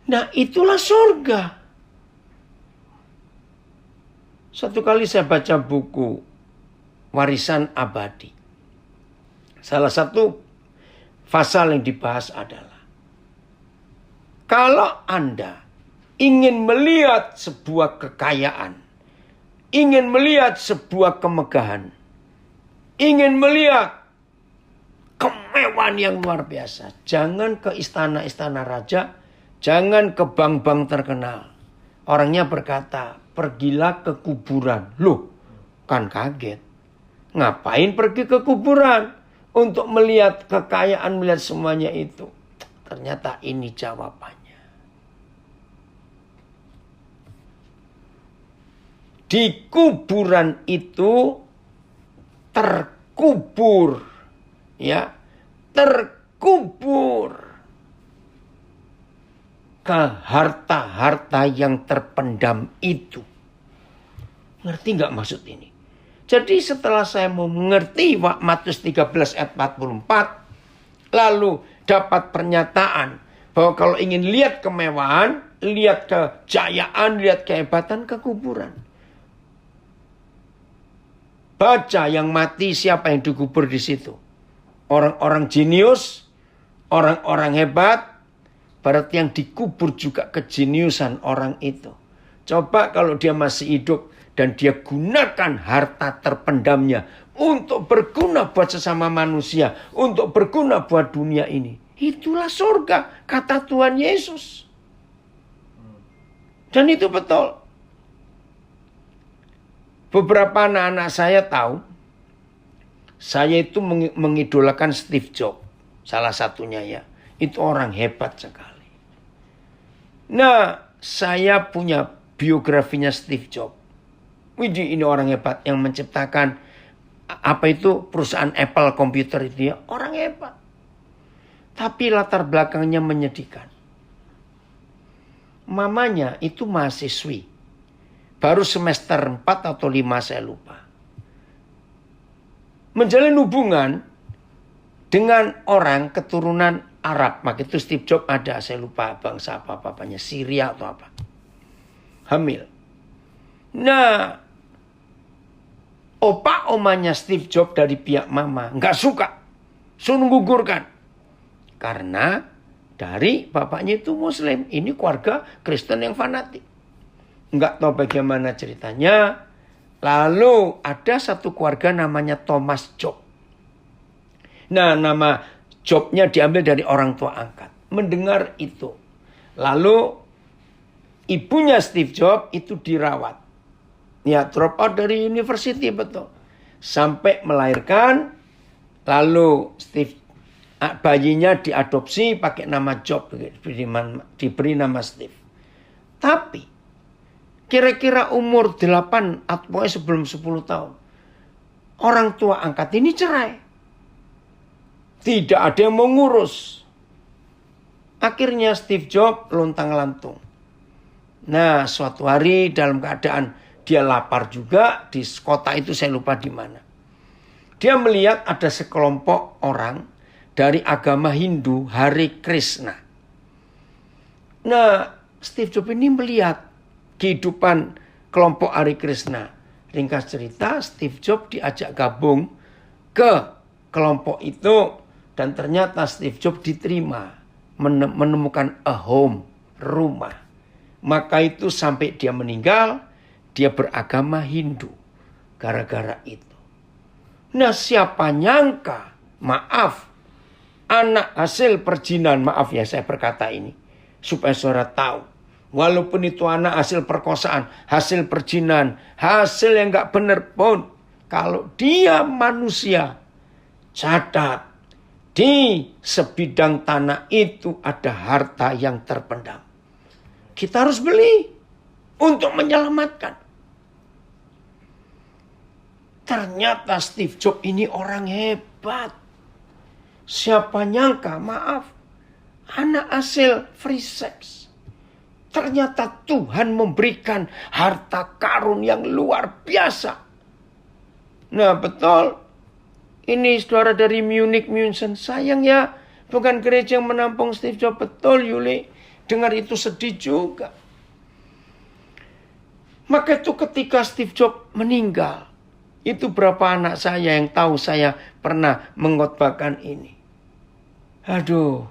Nah, itulah surga. Satu kali saya baca buku Warisan Abadi. Salah satu pasal yang dibahas adalah, kalau Anda ingin melihat sebuah kekayaan, ingin melihat sebuah kemegahan, ingin melihat kemewahan yang luar biasa, jangan ke istana-istana raja, jangan ke bank-bank terkenal. Orangnya berkata, pergilah ke kuburan. Loh, kan kaget. Ngapain pergi ke kuburan? Untuk melihat kekayaan, melihat semuanya itu. Ternyata ini jawabannya. Di kuburan itu terkubur, ya, terkubur ke harta-harta yang terpendam itu. Ngerti nggak maksud ini? Jadi setelah saya mau mengerti Matius 13 ayat 44, lalu dapat pernyataan bahwa kalau ingin lihat kemewahan, lihat kejayaan, lihat kehebatan, ke kuburan. Baca yang mati siapa yang dikubur di situ. Orang-orang jenius, orang-orang hebat, berarti yang dikubur juga kejeniusan orang itu. Coba kalau dia masih hidup dan dia gunakan harta terpendamnya untuk berguna buat sesama manusia, untuk berguna buat dunia ini. Itulah surga, kata Tuhan Yesus. Dan itu betul. Beberapa anak-anak saya tahu, saya itu mengidolakan Steve Jobs. Salah satunya ya. Itu orang hebat sekali. Nah, saya punya biografinya Steve Jobs. Widih, ini orang hebat yang menciptakan perusahaan Apple komputer itu ya. Orang hebat. Tapi latar belakangnya menyedihkan. Mamanya itu mahasiswi. Baru semester 4 atau 5 saya lupa. Menjalin hubungan dengan orang keturunan Arab. Maka itu Steve Jobs ada, saya lupa bangsa apa-apanya. Syria atau apa. Hamil. Nah, omanya Steve Jobs dari pihak mama nggak suka. Suruh gugurkan. Karena dari bapaknya itu Muslim. Ini keluarga Kristen yang fanatik. Nggak tahu bagaimana ceritanya. Lalu ada satu keluarga namanya Thomas Jobs. Nah, nama Jobsnya diambil dari orang tua angkat. Mendengar itu. Lalu ibunya Steve Jobs itu dirawat. Ya, drop out dari university, betul. Sampai melahirkan. Lalu bayinya diadopsi pakai nama Jobs. Diberi nama Steve. Tapi kira-kira umur 8 atau sebelum 10 tahun. Orang tua angkat ini cerai. Tidak ada yang mau ngurus. Akhirnya Steve Jobs lontang-lantung. Nah, suatu hari dalam keadaan dia lapar juga di kota itu, saya lupa di mana. Dia melihat ada sekelompok orang dari agama Hindu, Hare Krishna. Nah, Steve Jobs ini melihat kehidupan kelompok Hare Krishna. Ringkas cerita, Steve Jobs diajak gabung ke kelompok itu. Dan ternyata Steve Jobs diterima. Menemukan a home, rumah. Maka itu sampai dia meninggal, dia beragama Hindu. Gara-gara itu. Nah, siapa nyangka, maaf, anak hasil perjinan, maaf ya saya berkata ini. Supaya saudara tahu. Walaupun itu anak hasil perkosaan, hasil perjinan, hasil yang gak benar pun. Kalau dia manusia, catat. Di sebidang tanah itu ada harta yang terpendam. Kita harus beli untuk menyelamatkan. Ternyata Steve Jobs ini orang hebat. Siapa nyangka, maaf. anak hasil free sex. Ternyata Tuhan memberikan harta karun yang luar biasa. Nah betul. Ini saudara dari Munich, München. Sayang ya, bukan gereja yang menampung Steve Jobs. Betul Yuli. Dengar itu sedih juga. Maka itu ketika Steve Jobs meninggal. Itu berapa anak saya yang tahu saya pernah mengkhotbahkan ini. Aduh.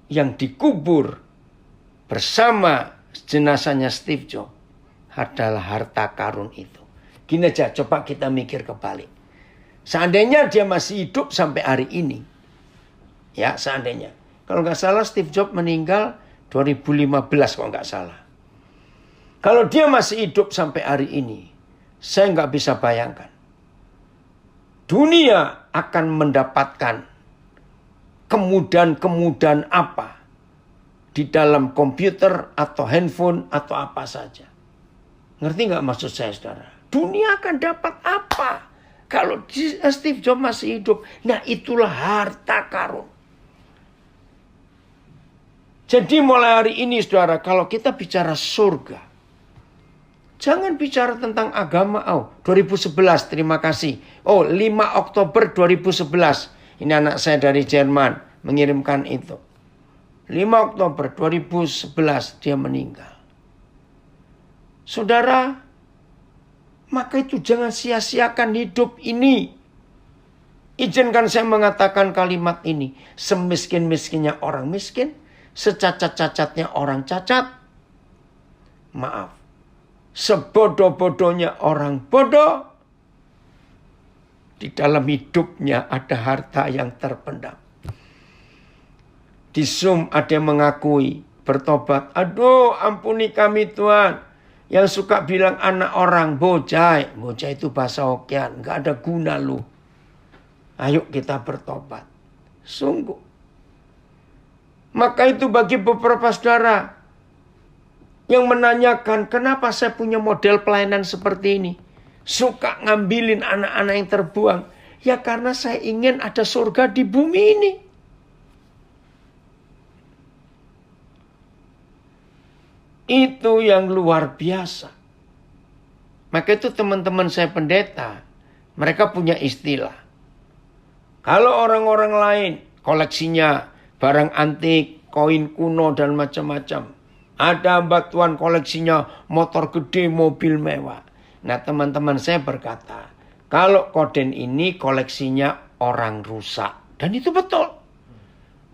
Yang dikubur bersama jenazahnya Steve Jobs adalah harta karun itu. Gini aja, coba kita mikir kebalik. Seandainya dia masih hidup sampai hari ini. Ya, seandainya. Kalau nggak salah Steve Jobs meninggal 2015 kalau nggak salah. Kalau dia masih hidup sampai hari ini, saya nggak bisa bayangkan. Dunia akan mendapatkan kemudahan-kemudahan apa di dalam komputer atau handphone atau apa saja. Ngerti nggak maksud saya saudara? Dunia akan dapat apa kalau Steve Jobs masih hidup? Nah itulah harta karun. Jadi mulai hari ini saudara, kalau kita bicara surga, jangan bicara tentang agama. 2011 terima kasih. 5 Oktober 2011. Ini anak saya dari Jerman mengirimkan itu. 5 Oktober 2011 dia meninggal. Saudara, maka itu jangan sia-siakan hidup ini. Izinkan saya mengatakan kalimat ini. Semiskin-miskinnya orang miskin, secacat-cacatnya orang cacat. Maaf. Sebodoh-bodohnya orang bodoh. Di dalam hidupnya ada harta yang terpendam. Di Zoom ada yang mengakui, bertobat. Aduh ampuni kami Tuhan. Yang suka bilang anak orang bojai. Bojai itu bahasa Hokkien. Gak ada guna lu. Ayo kita bertobat. Sungguh. Maka itu bagi beberapa saudara yang menanyakan kenapa saya punya model pelayanan seperti ini. Suka ngambilin anak-anak yang terbuang. Ya karena saya ingin ada surga di bumi ini. Itu yang luar biasa. Maka itu teman-teman saya pendeta. Mereka punya istilah. Kalau orang-orang lain koleksinya barang antik, koin kuno dan macam-macam. Ada hamba Tuhan koleksinya motor gede, mobil mewah. Nah teman-teman saya berkata, kalau Koden ini koleksinya orang rusak. Dan itu betul.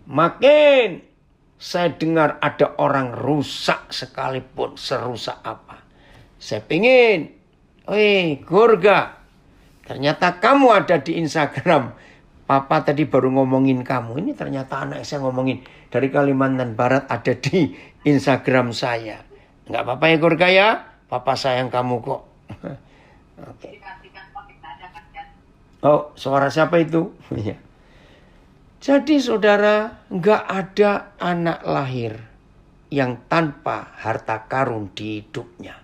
Makin saya dengar ada orang rusak sekalipun, serusak apa. Saya pingin, Gurga, ternyata kamu ada di Instagram. Papa tadi baru ngomongin kamu. Ini ternyata anak saya ngomongin dari Kalimantan Barat ada di Instagram saya. Enggak apa-apa ya Gurga ya, Papa sayang kamu kok. Oke. Oh, suara siapa itu? Jadi saudara, enggak ada anak lahir yang tanpa harta karun di hidupnya.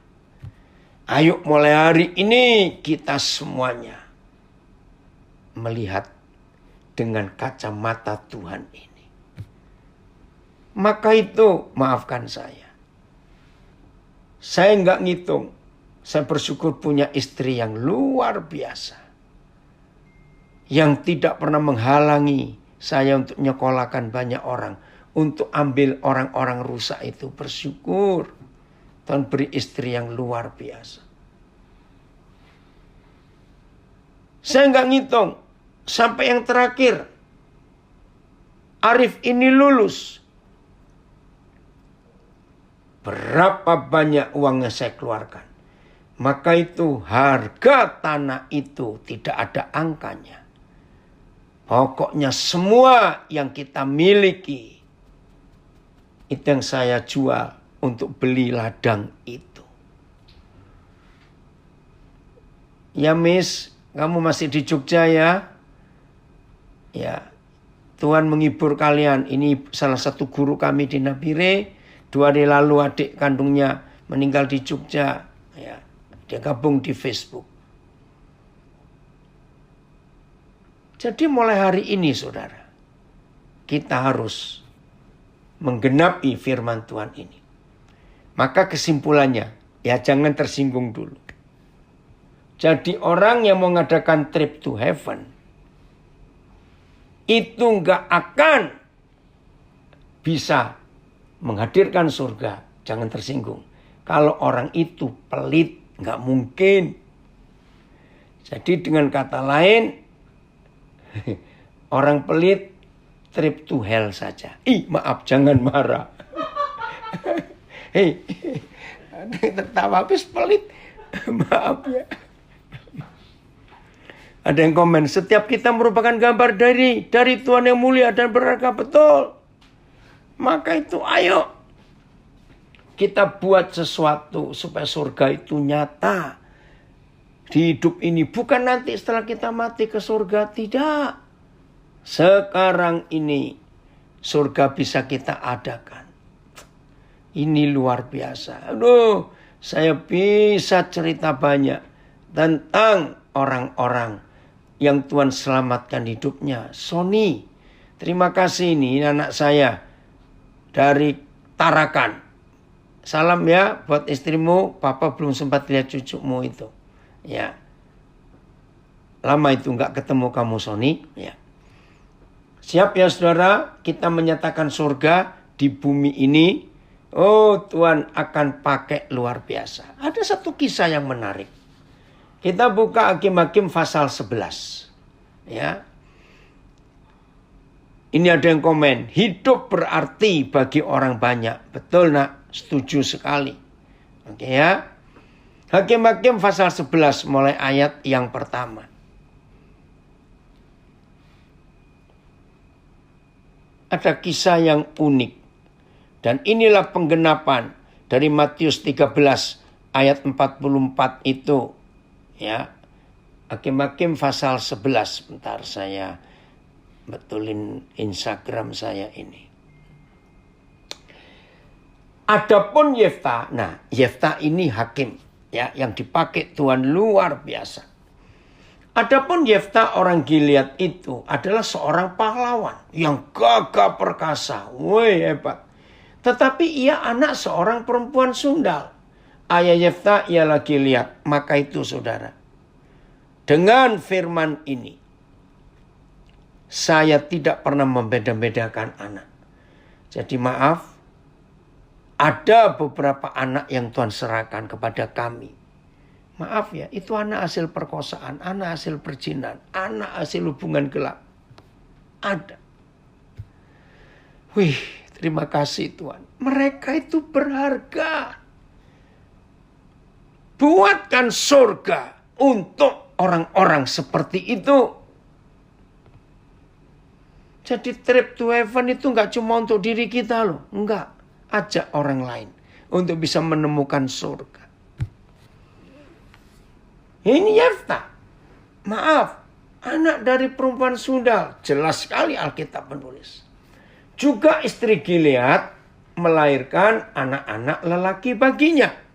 Ayo mulai hari ini kita semuanya melihat dengan kacamata Tuhan ini. Maka itu maafkan saya. Saya enggak ngitung. Saya bersyukur punya istri yang luar biasa. Yang tidak pernah menghalangi saya untuk nyekolahkan banyak orang. Untuk ambil orang-orang rusak itu. Bersyukur. Tuhan beri istri yang luar biasa. Saya enggak ngitung. Sampai yang terakhir. Arif ini lulus. Berapa banyak uang yang saya keluarkan. Maka itu harga tanah itu tidak ada angkanya. Pokoknya semua yang kita miliki. Itu yang saya jual untuk beli ladang itu. Ya Miss, kamu masih di Jogja ya? Ya, Tuhan menghibur kalian. Ini salah satu guru kami di Nabire. 2 hari lalu adik kandungnya meninggal di Jogja. Ya. Dia gabung di Facebook. Jadi mulai hari ini saudara. kita harus menggenapi firman Tuhan ini. Maka kesimpulannya, ya jangan tersinggung dulu. Jadi orang yang mau mengadakan trip to heaven, itu nggak akan bisa menghadirkan surga. Jangan tersinggung. Kalau orang itu pelit, nggak mungkin. Jadi dengan kata lain, orang pelit trip to hell saja. Maaf, jangan marah. Hei, tertawa habis pelit. Maaf ya. Ada yang komen, setiap kita merupakan gambar dari Tuhan yang mulia dan berharga, betul. Maka itu ayo kita buat sesuatu supaya surga itu nyata di hidup ini. Bukan nanti setelah kita mati ke surga, tidak. Sekarang ini surga bisa kita adakan. Ini luar biasa. Aduh, saya bisa cerita banyak tentang orang-orang yang Tuhan selamatkan hidupnya. Sony, terima kasih, ini anak saya dari Tarakan. Salam ya buat istrimu, papa belum sempat lihat cucumu itu. Ya, lama itu nggak ketemu kamu, Sony. Ya, siap ya saudara, kita menyatakan surga di bumi ini. Oh, Tuhan akan pakai luar biasa. Ada satu kisah yang menarik. Kita buka Hakim-Hakim pasal 11. Ya. Ini ada yang komen, hidup berarti bagi orang banyak. Betul nak, setuju sekali. Oke ya. Hakim-Hakim pasal 11 mulai ayat yang pertama. Ada kisah yang unik. Dan inilah penggenapan dari Matius 13 ayat 44 itu. Ya, Hakim-Hakim pasal 11. Bentar saya betulin Instagram saya ini. Adapun Yefta, nah Yefta ini hakim ya yang dipakai Tuhan luar biasa. Adapun Yefta orang Gilead itu adalah seorang pahlawan yang gagah perkasa, woi hebat. Tetapi ia anak seorang perempuan sundal. Ayah Yefta ialah Gilead. Maka itu saudara, dengan firman ini, saya tidak pernah membeda-bedakan anak. Jadi maaf, ada beberapa anak yang Tuhan serahkan kepada kami. Maaf ya, itu anak hasil perkosaan, anak hasil perjinan, anak hasil hubungan gelap. Ada. Wih, terima kasih Tuhan. Mereka itu berharga. Buatkan surga untuk orang-orang seperti itu. Jadi trip to heaven itu enggak cuma untuk diri kita loh. Enggak. Ajak orang lain untuk bisa menemukan surga. Ini Yefta. Maaf. Anak dari perempuan sundal. Jelas sekali Alkitab menulis. Juga istri Gilead melahirkan anak-anak lelaki baginya.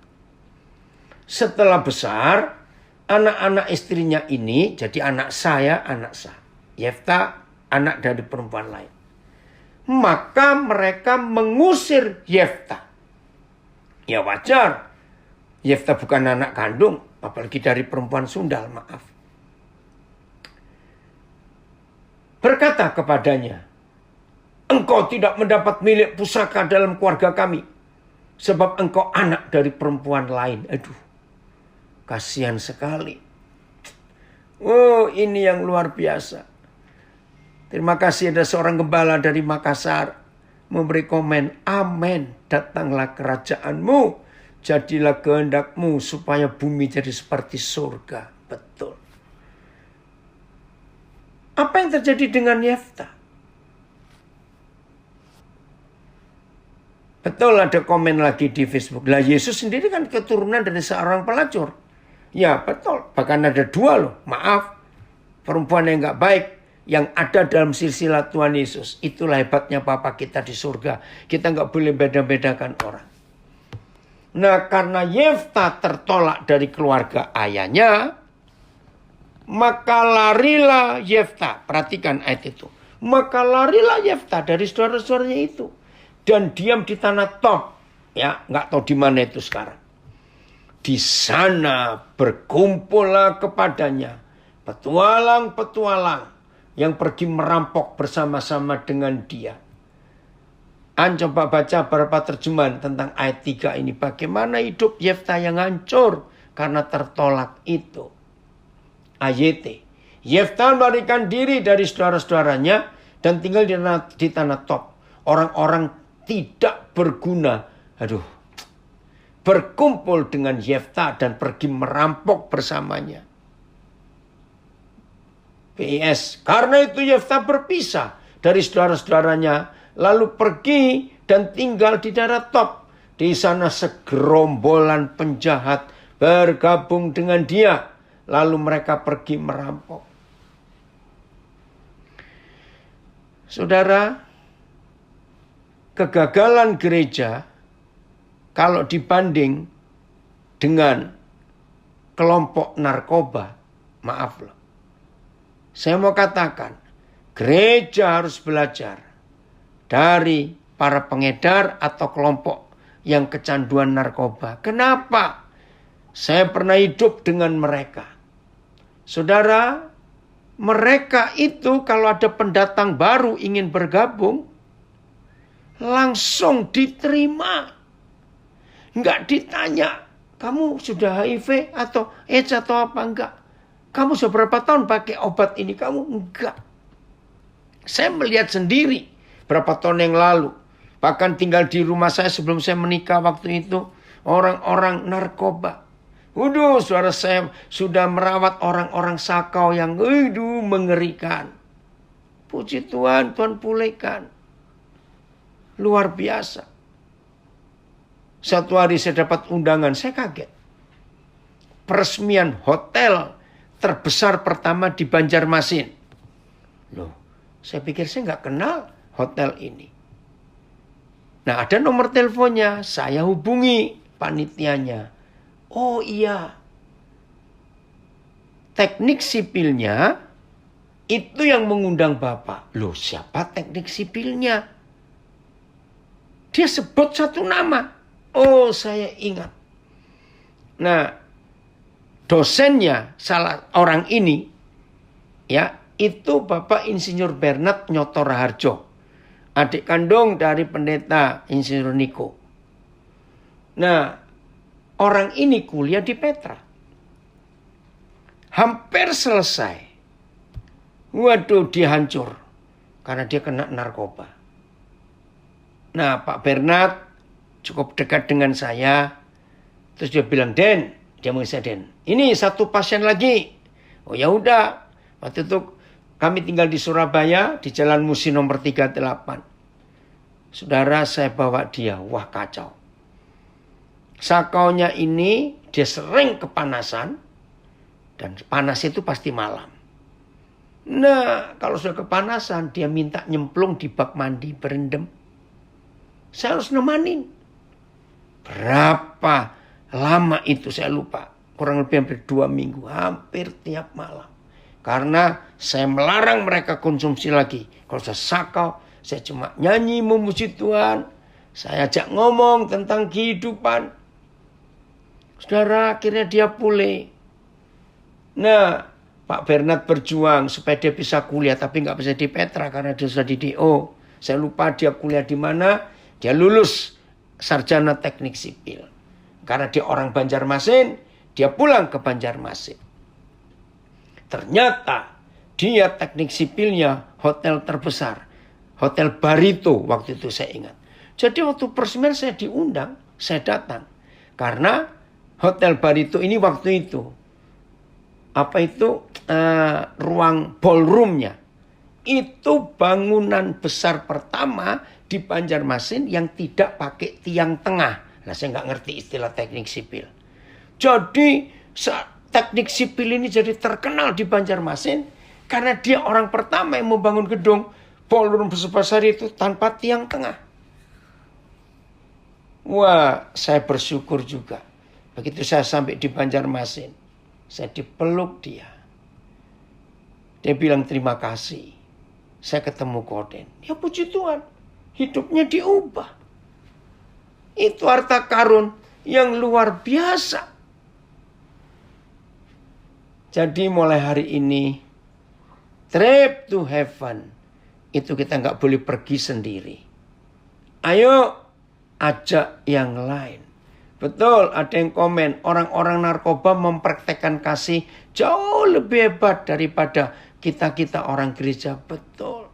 Setelah besar, anak-anak istrinya ini jadi anak saya, anak sah. Yefta, anak dari perempuan lain. Maka mereka mengusir Yefta. Ya wajar. Yefta bukan anak kandung, apalagi dari perempuan sundal, maaf. Berkata kepadanya, engkau tidak mendapat milik pusaka dalam keluarga kami, sebab engkau anak dari perempuan lain. Aduh, kasihan sekali. Oh, ini yang luar biasa. Terima kasih ada seorang gembala dari Makassar memberi komen, amin, datanglah kerajaanmu, jadilah kehendakmu supaya bumi jadi seperti surga. Betul. Apa yang terjadi dengan Yefta? Betul, ada komen lagi di Facebook. Lah Yesus sendiri kan keturunan dari seorang pelacur. Ya betul, bahkan ada dua loh. Maaf, perempuan yang gak baik yang ada dalam silsilah Tuhan Yesus. Itulah hebatnya Bapa kita di surga. Kita gak boleh beda-bedakan orang. Nah, karena Yefta tertolak dari keluarga ayahnya, maka larilah Yefta. Perhatikan ayat itu. Maka larilah Yefta dari saudara-saudaranya itu. Dan diam di tanah Tob. Ya, nggak tahu di mana itu sekarang. Di sana berkumpullah kepadanya petualang-petualang yang pergi merampok bersama-sama dengan dia. Coba baca beberapa terjemahan tentang ayat 3 ini. Bagaimana hidup Yefta yang hancur karena tertolak itu. AYT. Yefta melarikan diri dari saudara-saudaranya dan tinggal di tanah Tob. Orang-orang tidak berguna. Berkumpul dengan Yefta dan pergi merampok bersamanya. PS. Karena itu Yefta berpisah dari saudara-saudaranya. Lalu pergi dan tinggal di daerah Tob. Di sana segerombolan penjahat bergabung dengan dia. Lalu mereka pergi merampok. Saudara, kegagalan gereja kalau dibanding dengan kelompok narkoba, maaf loh. Saya mau katakan, gereja harus belajar dari para pengedar atau kelompok yang kecanduan narkoba. Kenapa? Saya pernah hidup dengan mereka. Saudara, mereka itu kalau ada pendatang baru ingin bergabung, langsung diterima. Enggak ditanya, kamu sudah HIV atau AIDS atau apa? Enggak. Kamu sudah berapa tahun pakai obat ini? Kamu enggak. Saya melihat sendiri berapa tahun yang lalu. Bahkan tinggal di rumah saya sebelum saya menikah waktu itu. Orang-orang narkoba. Waduh, saudara, saya sudah merawat orang-orang sakau yang mengerikan. Puji Tuhan, Tuhan pulihkan. Luar biasa. Satu hari saya dapat undangan, saya kaget. Peresmian hotel terbesar pertama di Banjarmasin. Loh, saya pikir saya nggak kenal hotel ini. Nah, ada nomor teleponnya, saya hubungi panitianya. Oh iya, teknik sipilnya itu yang mengundang Bapak. Loh, siapa teknik sipilnya? Dia sebut satu nama. Oh, saya ingat. Nah, dosennya salah orang ini, ya, itu Bapak Insinyur Bernard Nyoto Raharjo, adik kandung dari pendeta Insinyur Niko. Nah, orang ini kuliah di Petra. Hampir selesai. Waduh, dia hancur karena dia kena narkoba. Nah, Pak Bernard cukup dekat dengan saya. Terus dia bilang, Den, dia manggil saya Den. Ini satu pasien lagi. Oh ya udah. Waktu itu kami tinggal di Surabaya di Jalan Musi nomor 38. Saudara, saya bawa dia. Wah, kacau. Sakaunya ini dia sering kepanasan. Dan panas itu pasti malam. Nah, kalau sudah kepanasan dia minta nyemplung di bak mandi berendam. Saya harus nemanin. Berapa lama itu saya lupa. Kurang lebih hampir 2 minggu. Hampir tiap malam. Karena saya melarang mereka konsumsi lagi. Kalau saya sakau, saya cuma nyanyi memuji Tuhan. Saya ajak ngomong tentang kehidupan. Saudara, akhirnya dia pulih. Nah, Pak Bernard berjuang supaya dia bisa kuliah. Tapi nggak bisa di Petra karena dia sudah di DO. Saya lupa dia kuliah di mana. Dia lulus sarjana teknik sipil. Karena dia orang Banjarmasin, dia pulang ke Banjarmasin. Ternyata dia teknik sipilnya hotel terbesar. Hotel Barito waktu itu saya ingat. Jadi waktu peresmian saya diundang, saya datang. Karena Hotel Barito ini waktu itu, ruang ballroomnya. Itu bangunan besar pertama di Banjarmasin yang tidak pakai tiang tengah. Nah, saya nggak ngerti istilah teknik sipil. Jadi teknik sipil ini jadi terkenal di Banjarmasin karena dia orang pertama yang membangun gedung ballroom besar itu tanpa tiang tengah. Wah, saya bersyukur juga. Begitu saya sampai di Banjarmasin, saya dipeluk dia. Dia bilang terima kasih. saya ketemu Koden. Ya puji Tuhan, hidupnya diubah. Itu harta karun yang luar biasa. Jadi mulai hari ini, trip to heaven, itu kita nggak boleh pergi sendiri. Ayo ajak yang lain. Betul, ada yang komen, orang-orang narkoba mempraktekkan kasih jauh lebih hebat daripada kita-kita orang gereja. Betul.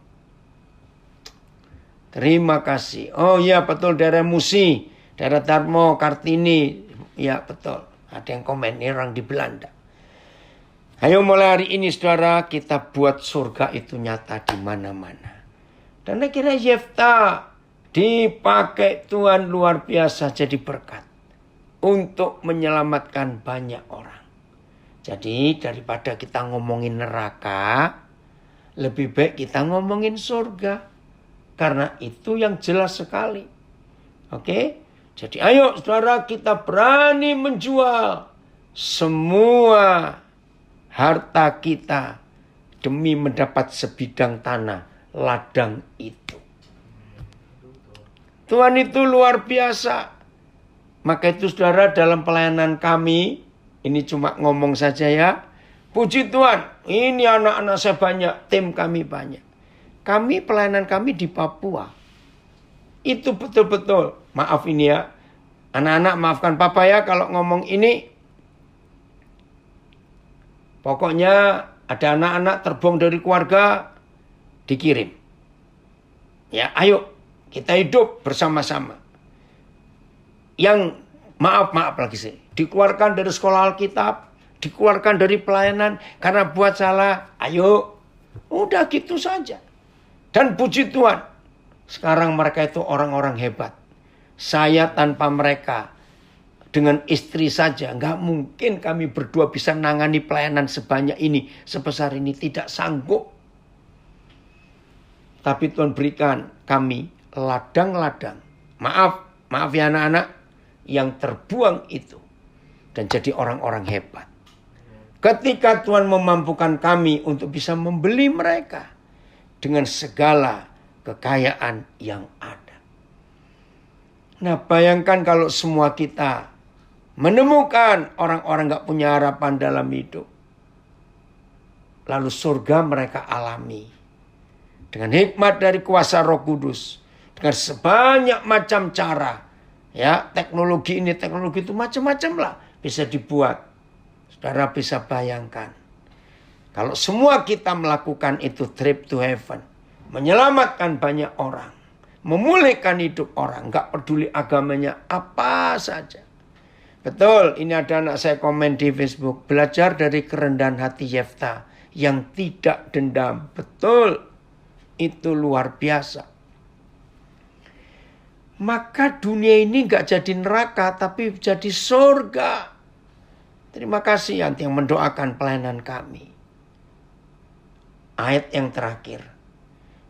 Terima kasih. Oh iya betul, daerah Musi, daerah Darmo, Kartini. Ya betul, ada yang komen, ini orang di Belanda. Ayo mulai hari ini saudara, kita buat surga itu nyata di mana-mana. Dan akhirnya Yefta dipakai Tuhan luar biasa jadi berkat untuk menyelamatkan banyak orang. Jadi daripada kita ngomongin neraka, lebih baik kita ngomongin surga. Karena itu yang jelas sekali. Oke? Jadi ayo saudara, kita berani menjual semua harta kita demi mendapat sebidang tanah ladang itu. Tuhan itu luar biasa. Maka itu saudara, dalam pelayanan kami, ini cuma ngomong saja ya. Puji Tuhan, ini anak-anak saya banyak, tim kami banyak. Pelayanan kami di Papua. Itu betul-betul, maaf ini ya. Anak-anak maafkan papa ya kalau ngomong ini. Pokoknya ada anak-anak terbuang dari keluarga, dikirim. Ya ayo, kita hidup bersama-sama. Yang maaf lagi sih, dikeluarkan dari sekolah Alkitab, dikeluarkan dari pelayanan karena buat salah. Ayo, udah gitu saja. Dan puji Tuhan, sekarang mereka itu orang-orang hebat. Saya tanpa mereka, dengan istri saja, nggak mungkin kami berdua bisa nangani pelayanan sebanyak ini, sebesar ini, tidak sanggup. Tapi Tuhan berikan kami ladang-ladang. Maaf ya anak-anak, yang terbuang itu. Dan jadi orang-orang hebat. Ketika Tuhan memampukan kami untuk bisa membeli mereka. Dengan segala kekayaan yang ada. Nah bayangkan kalau semua kita menemukan orang-orang gak punya harapan dalam hidup. Lalu surga mereka alami. Dengan hikmat dari kuasa Roh Kudus. Dengan sebanyak macam cara. Ya, teknologi ini, teknologi itu macam-macam lah bisa dibuat. Saudara bisa bayangkan. Kalau semua kita melakukan itu trip to heaven. Menyelamatkan banyak orang. Memulihkan hidup orang. Gak peduli agamanya apa saja. Betul, ini ada anak saya komen di Facebook. Belajar dari kerendahan hati Yefta. Yang tidak dendam. Betul, itu luar biasa. Maka dunia ini gak jadi neraka, tapi jadi surga. Terima kasih yang mendoakan pelayanan kami. Ayat yang terakhir.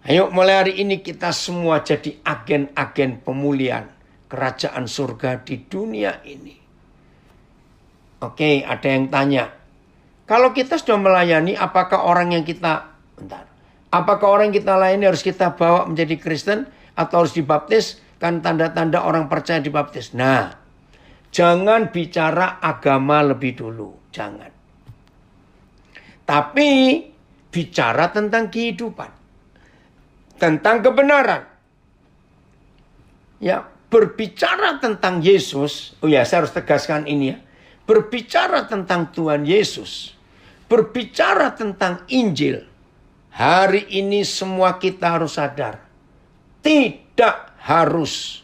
Ayo mulai hari ini kita semua jadi agen-agen pemulihan kerajaan surga di dunia ini. Oke, ada yang tanya. Kalau kita sudah melayani, apakah orang yang kita layani harus kita bawa menjadi Kristen atau harus dibaptis? Kan tanda-tanda orang percaya dibaptis. Nah, jangan bicara agama lebih dulu. Jangan. Tapi bicara tentang kehidupan. Tentang kebenaran. Ya, berbicara tentang Yesus. Oh ya, saya harus tegaskan ini ya. Berbicara tentang Tuhan Yesus. Berbicara tentang Injil. Hari ini semua kita harus sadar. Tidak harus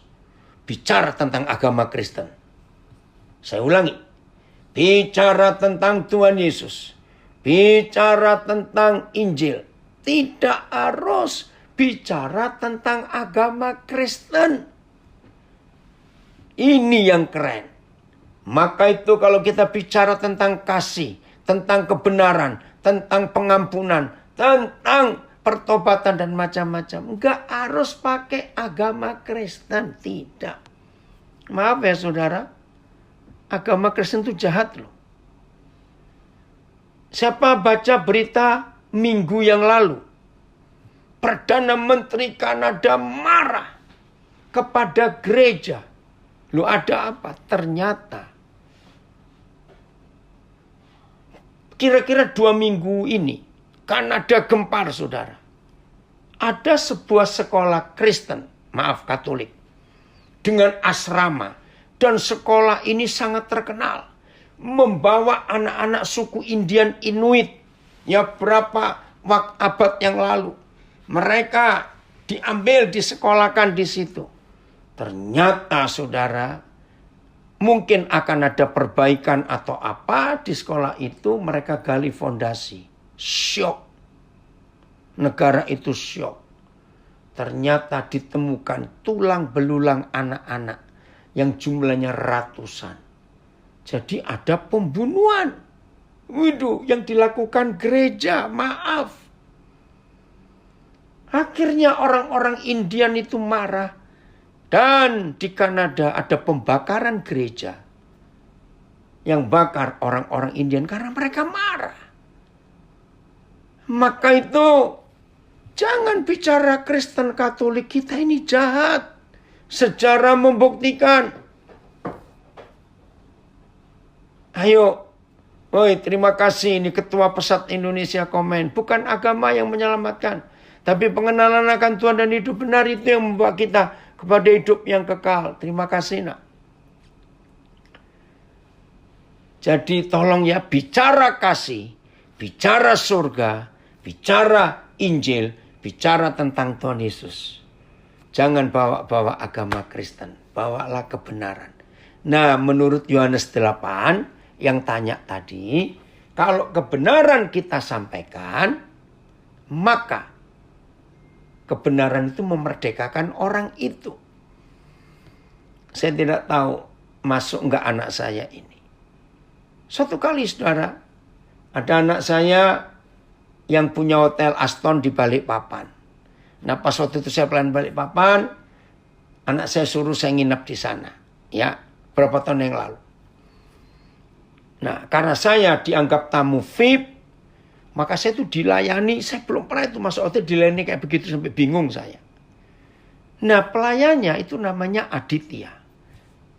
bicara tentang agama Kristen. Saya ulangi. Bicara tentang Tuhan Yesus. Bicara tentang Injil. Tidak harus bicara tentang agama Kristen. Ini yang keren. Maka itu kalau kita bicara tentang kasih, tentang kebenaran, tentang pengampunan, tentang pertobatan dan macam-macam. Enggak harus pakai agama Kristen. Tidak. Maaf ya saudara. Agama Kristen itu jahat loh. Siapa baca berita minggu yang lalu? Perdana Menteri Kanada marah kepada gereja. Lu ada apa? Ternyata kira-kira 2 minggu ini Kanada gempar, saudara. Ada sebuah sekolah Kristen, maaf Katolik, dengan asrama. Dan sekolah ini sangat terkenal. Membawa anak-anak suku Indian Inuit. Ya berapa abad yang lalu. Mereka diambil, disekolahkan di situ. Ternyata saudara, mungkin akan ada perbaikan atau apa di sekolah itu. Mereka gali fondasi. Syok. Negara itu syok. Ternyata ditemukan tulang belulang anak-anak yang jumlahnya ratusan. Jadi ada pembunuhan. Waduh, yang dilakukan gereja, maaf. Akhirnya orang-orang Indian itu marah. Dan di Kanada ada pembakaran gereja. Yang bakar orang-orang Indian karena mereka marah. Maka itu jangan bicara Kristen Katolik, kita ini jahat. Sejarah membuktikan. Ayo. Woi, terima kasih ini Ketua Pesat Indonesia komen. Bukan agama yang menyelamatkan. Tapi pengenalan akan Tuhan dan hidup benar itu yang membawa kita kepada hidup yang kekal. Terima kasih nak. Jadi tolong ya, bicara kasih, bicara surga, bicara Injil, bicara tentang Tuhan Yesus. Jangan bawa-bawa agama Kristen, bawalah kebenaran. Nah, menurut Yohanes 8 yang tanya tadi, kalau kebenaran kita sampaikan, maka kebenaran itu memerdekakan orang itu. Saya tidak tahu masuk enggak anak saya ini. Suatu kali saudara, ada anak saya yang punya hotel Aston di Balikpapan. Nah pas waktu itu saya pelayan Balikpapan, anak saya suruh saya nginep di sana. Ya, berapa tahun yang lalu. Nah karena saya dianggap tamu VIP, maka saya itu dilayani. Saya belum pernah itu masuk hotel dilayani kayak begitu sampai bingung saya. Nah pelayannya itu namanya Aditya.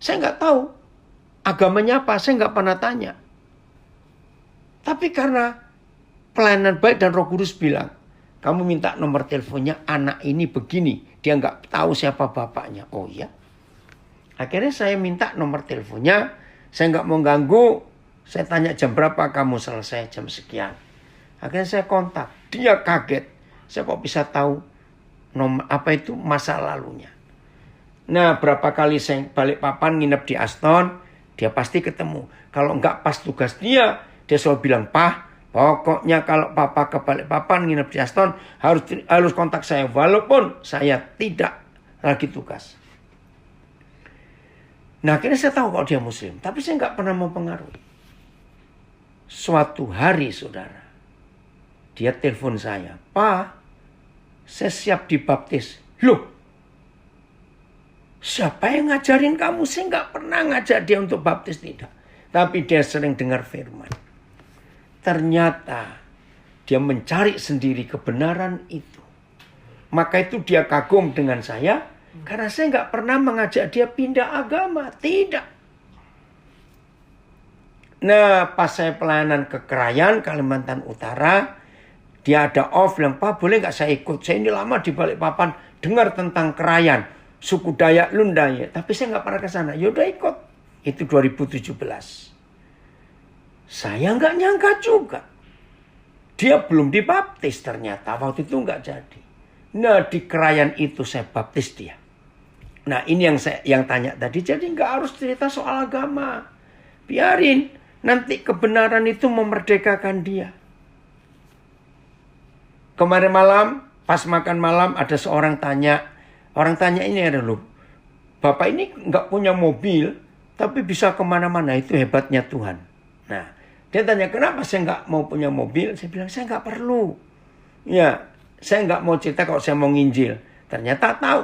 Saya nggak tahu agamanya apa, saya nggak pernah tanya. Tapi karena pelayanan baik dan Roh Kudus bilang, kamu minta nomor teleponnya anak ini begini. Dia nggak tahu siapa bapaknya. Oh iya. Akhirnya saya minta nomor teleponnya. Saya nggak mau ganggu. Saya tanya jam berapa kamu selesai, jam sekian. Akhirnya saya kontak. Dia kaget. Saya kok bisa tahu nomor apa itu masa lalunya. Nah berapa kali saya Balikpapan nginep di Aston, dia pasti ketemu. Kalau nggak pas tugas dia selalu bilang, "Pak, pokoknya kalau papa ke Balikpapan nginep di Aston harus kontak saya walaupun saya tidak lagi tugas." Nah akhirnya saya tahu kalau dia Muslim, tapi saya nggak pernah mempengaruhi. Suatu hari saudara, dia telepon saya, "Pak, saya siap dibaptis." Loh, siapa yang ngajarin kamu? Saya nggak pernah ngajak dia untuk baptis, tidak. Tapi dia sering dengar firman. Ternyata dia mencari sendiri kebenaran itu. Maka itu dia kagum dengan saya. Karena saya nggak pernah mengajak dia pindah agama. Tidak. Nah pas saya pelayanan ke Krayan, Kalimantan Utara. Dia ada off bilang, "Pak boleh nggak saya ikut? Saya ini lama di Balikpapan. Dengar tentang Krayan. Suku Dayak Lunda ya. Tapi saya nggak pernah ke sana." Yaudah ikut. Itu 2017. Saya nggak nyangka juga. Dia belum dibaptis ternyata. Waktu itu nggak jadi. Nah di Krayan itu saya baptis dia. Nah ini yang tanya tadi. Jadi nggak harus cerita soal agama. Biarin. Nanti kebenaran itu memerdekakan dia. Kemarin malam, pas makan malam ada seorang tanya. Orang tanya ini ada loh. Bapak ini nggak punya mobil. Tapi bisa kemana-mana. Itu hebatnya Tuhan. Nah dia tanya, kenapa saya nggak mau punya mobil? Saya bilang, saya nggak perlu. Ya, saya nggak mau cerita kalau saya mau nginjil. Ternyata tahu.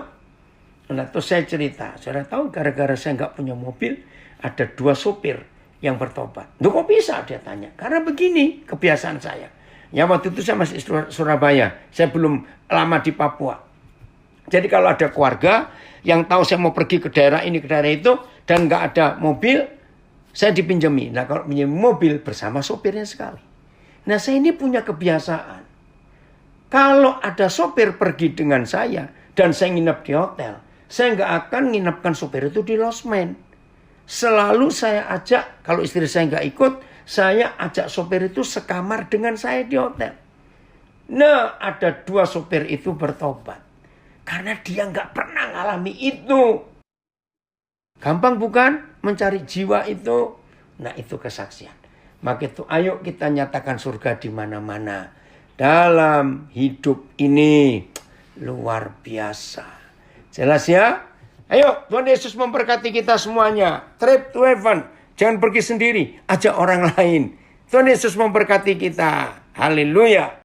Nah, terus saya cerita. Saudara tahu gara-gara saya nggak punya mobil, ada 2 sopir yang bertobat. Loh kok bisa? Dia tanya. Karena begini kebiasaan saya. Ya waktu itu saya masih Surabaya. Saya belum lama di Papua. Jadi kalau ada keluarga yang tahu saya mau pergi ke daerah ini, ke daerah itu, dan nggak ada mobil, saya dipinjemi. Nah kalau pinjam mobil bersama sopirnya sekali. Nah saya ini punya kebiasaan. Kalau ada sopir pergi dengan saya, dan saya nginep di hotel, saya nggak akan nginepkan sopir itu di losmen. Selalu saya ajak, kalau istri saya nggak ikut, saya ajak sopir itu sekamar dengan saya di hotel. Nah ada 2 sopir itu bertobat. Karena dia nggak pernah ngalami itu. Gampang bukan mencari jiwa itu? Nah itu kesaksian. Maka itu ayo kita nyatakan surga di mana-mana. Dalam hidup ini luar biasa. Jelas ya? Ayo Tuhan Yesus memberkati kita semuanya. Trip to heaven. Jangan pergi sendiri. Ajak orang lain. Tuhan Yesus memberkati kita. Haleluya.